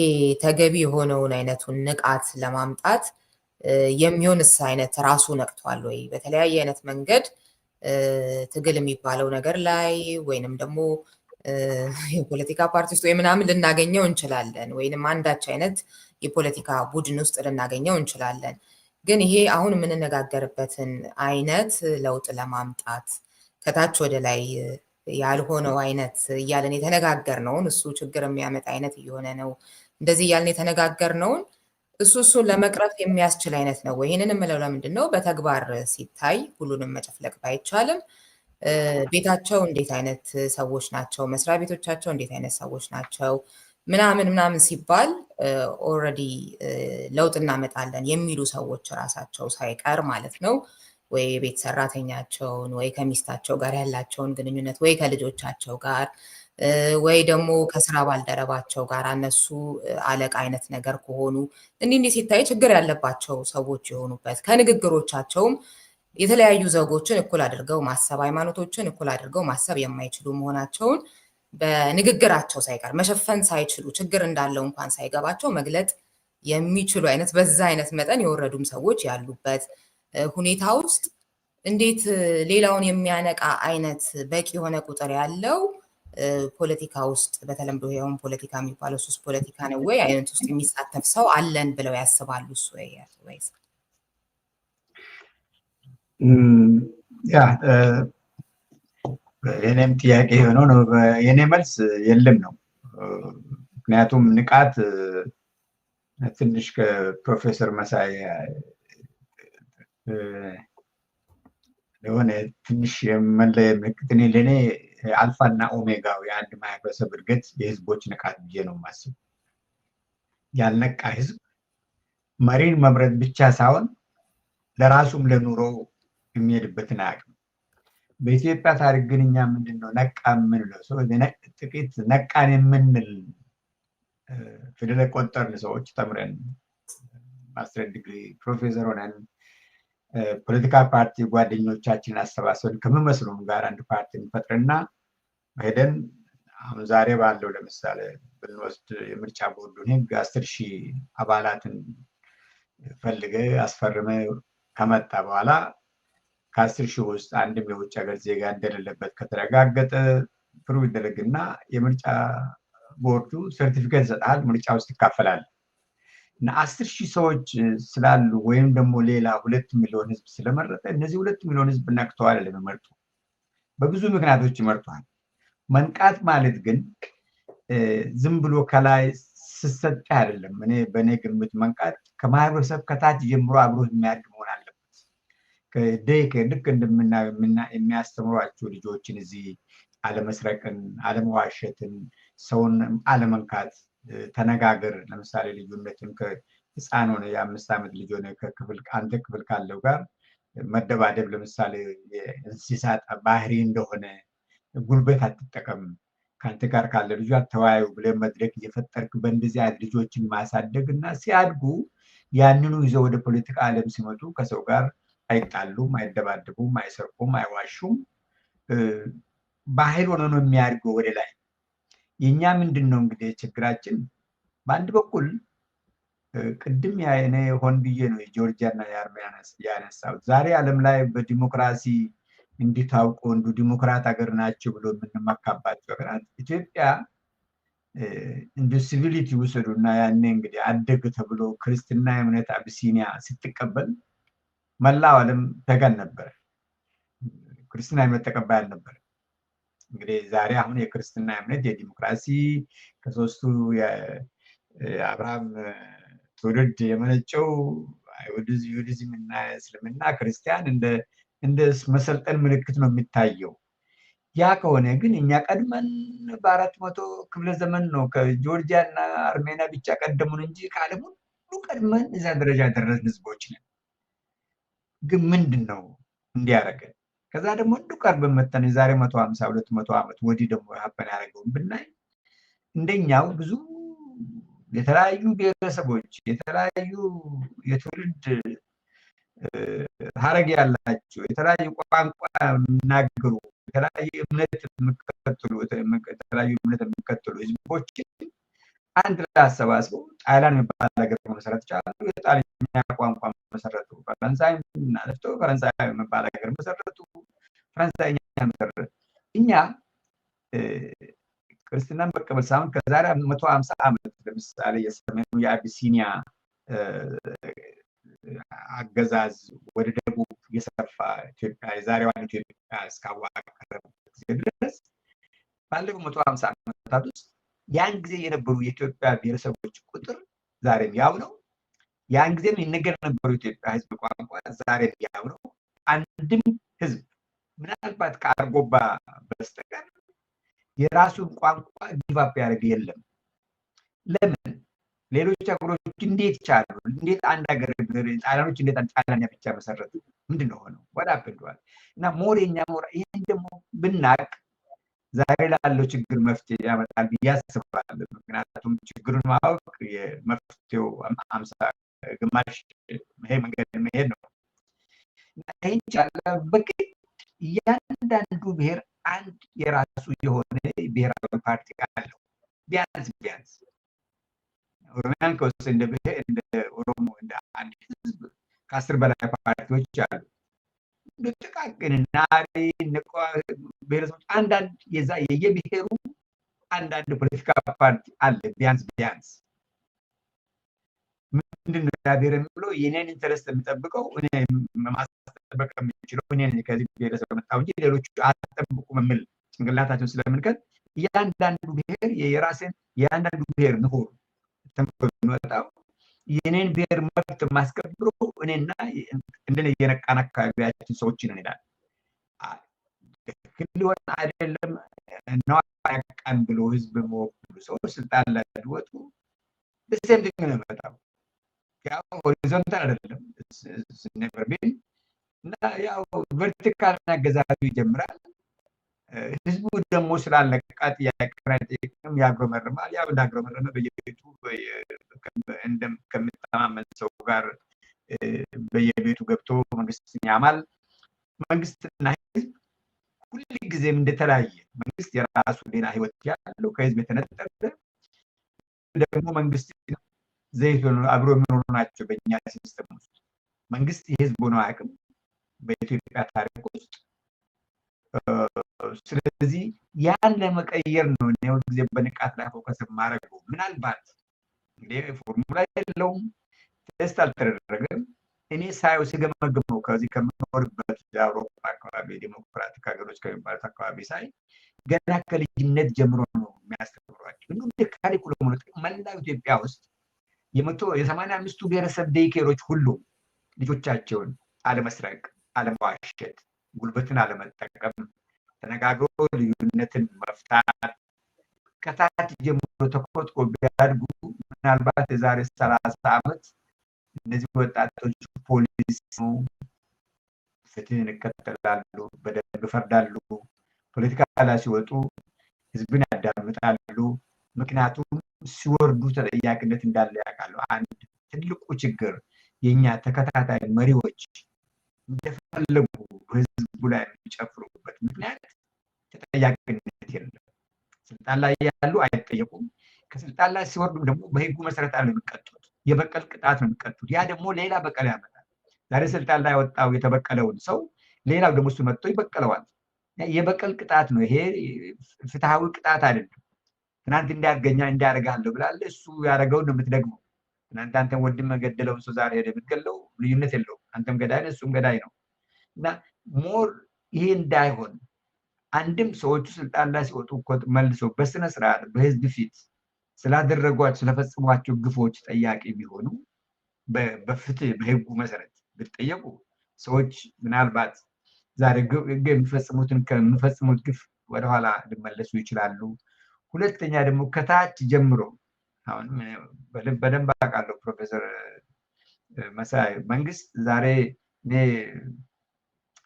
ተገቢ የሆነውን አይነቱን ንቃት ለማምጣት የሚሆንስ አይነት ራሱ ነቅቷል ወይ? በተለያየ አይነት መንገድ ትግል የሚባለው ነገር ላይ ወይንም ደግሞ የፖለቲካ ፓርቲ ውስጥ ወይ ምናምን ልናገኘው እንችላለን፣ ወይንም አንዳች አይነት የፖለቲካ ቡድን ውስጥ ልናገኘው እንችላለን። ግን ይሄ አሁን የምንነጋገርበትን አይነት ለውጥ ለማምጣት ከታች ወደ ላይ ያልሆነው አይነት እያለን የተነጋገርነውን እሱ ችግር የሚያመጣ አይነት እየሆነ ነው እንደዚህ እያልን የተነጋገርነውን እሱን ለመቅረፍ የሚያስችል አይነት ነው። ይህንን የምለው ለምንድን ነው? በተግባር ሲታይ ሁሉንም መጨፍለቅ ባይቻልም ቤታቸው እንዴት አይነት ሰዎች ናቸው፣ መስሪያ ቤቶቻቸው እንዴት አይነት ሰዎች ናቸው ምናምን ሲባል ኦልሬዲ ለውጥ እናመጣለን የሚሉ ሰዎች ራሳቸው ሳይቀር ማለት ነው ወይ ቤት ሰራተኛቸውን ወይ ከሚስታቸው ጋር ያላቸውን ግንኙነት ወይ ከልጆቻቸው ጋር ወይ ደግሞ ከስራ ባልደረባቸው ጋር እነሱ አለቃ አይነት ነገር ከሆኑ እንዲህ ሲታይ ችግር ያለባቸው ሰዎች የሆኑበት ከንግግሮቻቸውም የተለያዩ ዘውጎችን እኩል አድርገው ማሰብ፣ ሃይማኖቶችን እኩል አድርገው ማሰብ የማይችሉ መሆናቸውን በንግግራቸው ሳይቀር መሸፈን ሳይችሉ ችግር እንዳለው እንኳን ሳይገባቸው መግለጥ የሚችሉ አይነት በዛ አይነት መጠን የወረዱም ሰዎች ያሉበት ሁኔታ ውስጥ እንዴት ሌላውን የሚያነቃ አይነት በቂ የሆነ ቁጥር ያለው ፖለቲካ ውስጥ በተለምዶ ይሄውን ፖለቲካ የሚባለው ሱስ ፖለቲካ ነው ወይ አይነት ውስጥ የሚሳተፍ ሰው አለን ብለው ያስባሉ? እሱ ወይስ ያ የኔም ጥያቄ የሆነው ነው። የኔ መልስ የለም ነው። ምክንያቱም ንቃት ትንሽ ከፕሮፌሰር መሳይ የሆነ ትንሽ የመለየ ምልክት ለእኔ አልፋና ኦሜጋው የአንድ ማህበረሰብ እድገት የህዝቦች ንቃት ብዬ ነው የማስበው። ያልነቃ ህዝብ መሪን መምረጥ ብቻ ሳይሆን ለራሱም ለኑሮው የሚሄድበትን አያውቅም። በኢትዮጵያ ታሪክ ግን እኛ ምንድነው ነቃ የምንለው ሰው ጥቂት ነቃን የምንል ፊደል ቆጠርን ሰዎች ተምረን ማስተር ዲግሪ ፕሮፌሰር ሆነን ፖለቲካ ፓርቲ ጓደኞቻችንን አሰባስበን ከመመስሉም ጋር አንድ ፓርቲ እንፈጥርና ሄደን አሁን ዛሬ ባለው ለምሳሌ ብንወስድ የምርጫ ቦርዱን ህግ 10,000 አባላትን ፈልገ አስፈርመ ከመጣ በኋላ ከ10,000 ውስጥ አንድም የውጭ ሀገር ዜጋ እንደሌለበት ከተረጋገጠ ፕሩቭ ይደረግና የምርጫ ቦርዱ ሰርቲፊኬት ይሰጣል፣ ምርጫ ውስጥ ይካፈላል። እና 10,000 ሰዎች ስላሉ ወይም ደግሞ ሌላ 2 ሚሊዮን ህዝብ ስለመረጠ እነዚህ 2 ሚሊዮን ህዝብ ነቅተዋል ለመመርጡ በብዙ ምክንያቶች ይመርጧል። መንቃት ማለት ግን ዝም ብሎ ከላይ ስሰጥ አይደለም። በእኔ ግምት መንቃት ከማህበረሰብ ከታች ጀምሮ አብሮ የሚያድግ መሆን አለበት። ልክ የሚያስተምሯቸው ልጆችን እዚህ አለመስረቅን፣ አለመዋሸትን፣ ሰውን አለመንካት፣ ተነጋገር። ለምሳሌ ልዩነትን ከህፃን ሆነ የ5 ዓመት ልጅ ሆነ አንተ ክፍል ካለው ጋር መደባደብ ለምሳሌ የእንስሳት ባህሪ እንደሆነ ጉልበት አትጠቀም፣ ከአንተ ጋር ካለ ልጁ አተወያዩ ብለህ መድረክ እየፈጠርክ በእንደዚህ አይነት ልጆችን ማሳደግ እና ሲያድጉ ያንኑ ይዘው ወደ ፖለቲካ ዓለም ሲመጡ ከሰው ጋር አይጣሉም፣ አይደባደቡም፣ አይሰርቁም፣ አይዋሹም። ባህል ሆኖ ነው የሚያድገው ወደ ላይ። የኛ ምንድነው እንግዲህ ችግራችን በአንድ በኩል ቅድም እኔ ሆን ብዬ ነው የጆርጂያና የአርሜኒያ ያነሳው። ዛሬ ዓለም ላይ በዲሞክራሲ እንዲታውቁ እንዱ ዲሞክራት ሀገር ናቸው ብሎ የምንመካባቸው ሀገራት ኢትዮጵያ እንደ ሲቪሊቲ ውሰዱና ያኔ እንግዲህ አደግ ተብሎ ክርስትና እምነት አቢሲኒያ ስትቀበል መላው ዓለም ተገን ነበር። ክርስትና እምነት ተቀባይ አልነበረ። እንግዲህ ዛሬ አሁን የክርስትና እምነት የዲሞክራሲ ከሶስቱ የአብርሃም ትውልድ የመነጨው አይሁዲዝም እና እስልምና ክርስቲያን እንደ መሰልጠን ምልክት ነው የሚታየው። ያ ከሆነ ግን እኛ ቀድመን በ400 ክፍለ ዘመን ነው ከጆርጂያ እና አርሜኒያ ብቻ ቀደሙን እንጂ ከዓለም ሁሉ ቀድመን እዛ ደረጃ ደረስን ህዝቦች ነን። ግን ምንድነው እንዲያደርገን? ከዛ ደግሞ እንዱ ቀርበን መተን የዛሬ 150 200 ዓመት ወዲህ ደግሞ ሀበን ያደረገውን ብናይ እንደኛው ብዙ የተለያዩ ብሔረሰቦች የተለያዩ የትውልድ ሀረግ ያላቸው የተለያዩ ቋንቋ የሚናገሩ የተለያዩ እምነት የሚከተሉ ህዝቦችን አንድ ላይ አሰባስበው ጣሊያን የሚባል ሀገር መሰረት ቻሉ። የጣሊያኛ ቋንቋ መሰረቱ። ፈረንሳይ ናፍቶ ፈረንሳይ የሚባል ሀገር መሰረቱ። ፈረንሳይኛ መሰረቱ። እኛ ክርስትናን መቀበል ሳይሆን ከዛሬ 150 ዓመት ለምሳሌ የሰሜኑ የአቢሲኒያ አገዛዝ ወደ ደቡብ የሰፋ ኢትዮጵያ የዛሬዋን ኢትዮጵያ እስካዋቀረበት ጊዜ ድረስ ባለፈው 150 ዓመታት ውስጥ ያን ጊዜ የነበሩ የኢትዮጵያ ብሔረሰቦች ቁጥር ዛሬም ያው ነው። ያን ጊዜም ይነገር የነበሩ የኢትዮጵያ ህዝብ ቋንቋ ዛሬም ያው ነው። አንድም ህዝብ ምናልባት ከአርጎባ በስተቀር የራሱን ቋንቋ ዲቫፕ ያደርግ የለም። ለምን? ሌሎች ሀገሮች እንዴት ቻሉ? እንዴት አንድ ሀገር ጣሊያኖች እንዴት ጣሊያንኛ ብቻ መሰረቱ? ምንድነው ሆነው? ወደ አፕንዷል እና ሞሬኛ ይህን ደግሞ ብናቅ ዛሬ ላለው ችግር መፍትሄ ያመጣል ብዬ አስባለሁ። ምክንያቱም ችግሩን ማወቅ የመፍትሄው 50 ግማሽ መንገድ መሄድ ነው። ይህን ቻለ በግድ እያንዳንዱ ብሔር አንድ የራሱ የሆነ ብሔራዊ ፓርቲ አለው። ቢያንስ ኦሮሚያን ከወሰድን እንደ ብሔር እንደ ኦሮሞ እንደ አንድ ህዝብ ከ10 በላይ ፓርቲዎች አሉ። ጥቃቅንና ብሔረሰቦች አንዳንድ የዛ የየብሔሩ አንዳንድ ፖለቲካ ፓርቲ አለ። ቢያንስ ምንድነው ብሔር የሚለው የኔን ኢንተረስት የሚጠብቀው እኔ ማስጠበቅ የሚችለው እኔ ከዚህ ብሔረሰብ መጣሁ እንጂ ሌሎቹ አትጠብቁም የሚል ጭንቅላታቸውን ስለምንከት እያንዳንዱ ብሔር የአንዳንዱ ብሔር ምሁር ተመጣጣው የኔን ብሔር መብት ማስከብሮ እኔና እንደነ የነቃን አካባቢያችን ሰዎች ነን ይላል። ክልል አይደለም ነው ያቃን ብሎ ህዝብ መወክሉ ሰው ስልጣን ላይ ወጡ በሰም ድንግ ነው መጣው። ያው ሆሪዞንታል አይደለም ነበር ቢል እና ያው ቨርቲካል አገዛዙ ይጀምራል። ህዝቡ ደግሞ ስላለቃት ያቀራጭም ያግሮመርማል። ያው እንዳግሮመረመ በየቤቱ ከሚተማመን ሰው ጋር በየቤቱ ገብቶ መንግስትን ያማል። መንግስትና ህዝብ ሁልጊዜም እንደተለያየ መንግስት የራሱ ሌላ ህይወት ያለው ከህዝብ የተነጠለ ደግሞ መንግስት ዘይት አብሮ የሚኖሩ ናቸው። በእኛ ሲስተም ውስጥ መንግስት የህዝብ ሆኖ አያውቅም በኢትዮጵያ ታሪክ ውስጥ። ስለዚህ ያን ለመቀየር ነው እኔ ሁልጊዜ በንቃት ላይ ፎከስ የማደርገው። ምናልባት ፎርሙላ የለውም፣ ቴስት አልተደረገም። እኔ ሳየው ስገመግመው ከዚህ ከምኖርበት የአውሮፓ አካባቢ ዲሞክራቲክ ሀገሮች ከሚባሉት አካባቢ ሳይ ገና ከልጅነት ጀምሮ ነው የሚያስተምሯቸው። እንዲሁም ካሪኩለም መላው ኢትዮጵያ ውስጥ የ85ቱ ብሔረሰብ ዴይኬሮች ሁሉ ልጆቻቸውን አለመስረቅ፣ አለመዋሸት፣ ጉልበትን አለመጠቀም፣ ተነጋግሮ ልዩነትን መፍታት ከታች ጀምሮ ተኮትኮ ቢያድጉ ምናልባት የዛሬ 30 ዓመት እነዚህ ወጣቶች ፖሊስ ነው፣ ፍትህን ይከተላሉ፣ በደንብ ይፈርዳሉ፣ ፖለቲካ ላይ ሲወጡ ህዝብን ያዳምጣሉ። ምክንያቱም ሲወርዱ ተጠያቂነት እንዳለ ያውቃሉ። አንድ ትልቁ ችግር የኛ ተከታታይ መሪዎች እንደፈለጉ ህዝቡ ላይ የሚጨፍሩበት ምክንያት ተጠያቂነት የለም። ስልጣን ላይ ያሉ አይጠየቁም። ከስልጣን ላይ ሲወርዱ ደግሞ በህጉ መሰረት አለ የሚቀጡት። የበቀል ቅጣት ነው የሚቀጡት። ያ ደግሞ ሌላ በቀል ያመጣል። ዛሬ ስልጣን ላይ ወጣው የተበቀለውን ሰው ሌላው ደግሞ እሱ መጥቶ ይበቀለዋል። የበቀል ቅጣት ነው ይሄ፣ ፍትሃዊ ቅጣት አይደለም። ትናንት እንዲያደርጋለሁ ብላለ እሱ ያደረገውን ነው የምትደግመው። ትናንት አንተም ወንድም ገደለውን ሰው ዛሬ የምትገለው ልዩነት የለውም። አንተም ገዳይ ነህ፣ እሱም ገዳይ ነው። እና ሞር ይሄ እንዳይሆን አንድም ሰዎቹ ስልጣን ላይ ሲወጡ መልሶ በስነ ስርዓት በህዝብ ፊት ስላደረጓቸው ስለፈጽሟቸው ግፎች ጠያቂ ቢሆኑ በፍትህ በህጉ መሰረት ቢጠየቁ ሰዎች ምናልባት ዛሬ ከሚፈጽሙት ግፍ ወደኋላ ሊመለሱ ይችላሉ። ሁለተኛ ደግሞ ከታች ጀምሮ አሁን በደንብ አውቃለሁ ፕሮፌሰር መሳይ መንግስት ዛሬ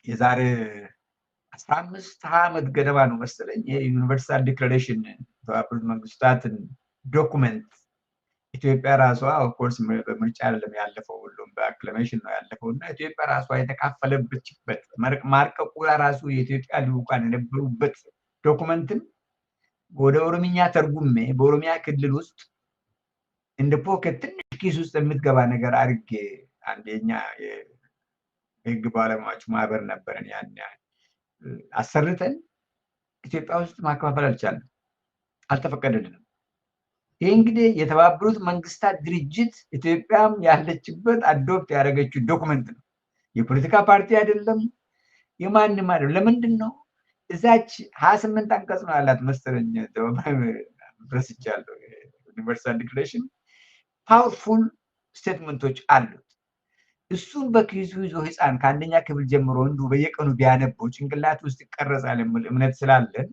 የዛሬ 15 ዓመት ገደማ ነው መሰለኝ የዩኒቨርሳል ዲክላሬሽን የተባበሩት መንግስታትን ዶኩመንት ኢትዮጵያ ራሷ ኦፍኮርስ በምርጫ አይደለም ያለፈው፣ ሁሉም በአክላሜሽን ነው ያለፈው እና ኢትዮጵያ ራሷ የተካፈለችበት ማርቀቁ ራሱ የኢትዮጵያ ልዑካን የነበሩበት ዶኩመንትን ወደ ኦሮምኛ ተርጉሜ በኦሮሚያ ክልል ውስጥ እንደ ፖኬት ትንሽ ኪስ ውስጥ የምትገባ ነገር አድርጌ አንደኛ የህግ ባለሙያዎች ማህበር ነበረን ያን አሰርተን ኢትዮጵያ ውስጥ ማከፋፈል አልቻለም። አልተፈቀደልንም። ይህ እንግዲህ የተባበሩት መንግስታት ድርጅት ኢትዮጵያም ያለችበት አዶፕት ያደረገችው ዶክመንት ነው። የፖለቲካ ፓርቲ አይደለም፣ የማንም አይደለም። ለምንድን ነው እዛች 28 አንቀጽ ነው ያላት መሰለኝ ረስቻለሁ። ዩኒቨርሳል ዲክሌሬሽን ፓወርፉል ስቴትመንቶች አሉት። እሱን በኪሱ ይዞ ህፃን ከአንደኛ ክፍል ጀምሮ እንዱ በየቀኑ ቢያነበው ጭንቅላት ውስጥ ይቀረጻል የሚል እምነት ስላለን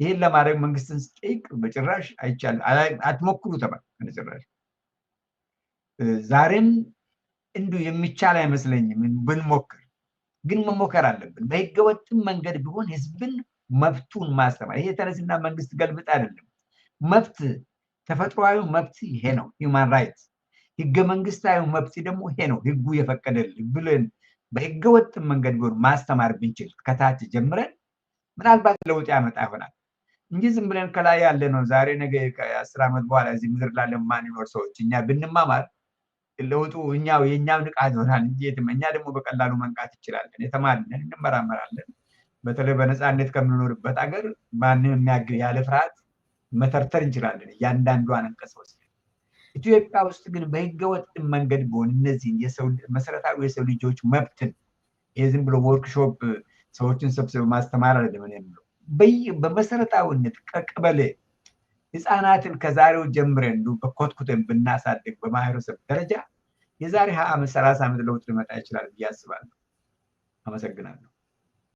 ይህን ለማድረግ መንግስትን ስጠይቅ በጭራሽ አይቻልም፣ አትሞክሩ ተባለ። በጭራሽ ዛሬም እንዱ የሚቻል አይመስለኝም ብንሞክር፣ ግን መሞከር አለብን። በህገወጥም መንገድ ቢሆን ህዝብን መብቱን ማስተማር። ይሄ የተነስና መንግስት ገልብጥ አይደለም። መብት ተፈጥሯዊ መብት ይሄ ነው፣ ሂውማን ራይት። ህገ መንግስታዊ መብት ደግሞ ይሄ ነው፣ ህጉ የፈቀደልን ብለን በህገወጥም መንገድ ቢሆን ማስተማር ብንችል ከታች ጀምረን ምናልባት ለውጥ ያመጣ ይሆናል እንጂ ዝም ብለን ከላይ ያለ ነው ዛሬ ነገ ከ10 ዓመት በኋላ እዚህ ምድር ላይ ማንኖር ሰዎች እኛ ብንማማር ለውጡ የኛው ንቃት ይሆናል እንጂ እኛ ደግሞ በቀላሉ መንቃት እንችላለን። የተማርነን እንመራመራለን። በተለይ በነፃነት ከምንኖርበት ሀገር ማንም የሚያግር ያለ ፍርሃት መተርተር እንችላለን እያንዳንዷን አንቀጽ ወስደን። ኢትዮጵያ ውስጥ ግን በህገወጥ መንገድ ቢሆን እነዚህን መሰረታዊ የሰው ልጆች መብትን የዝም ብሎ ወርክሾፕ ሰዎችን ሰብስበው ማስተማር አይደለም የሚለው በመሰረታዊነት ቀበሌ ህፃናትን ከዛሬው ጀምረን በኮትኩተን ብናሳድግ በማህበረሰብ ደረጃ የዛሬ 20 ዓመት 30 ዓመት ለውጥ ሊመጣ ይችላል ብዬ አስባለሁ። አመሰግናለሁ።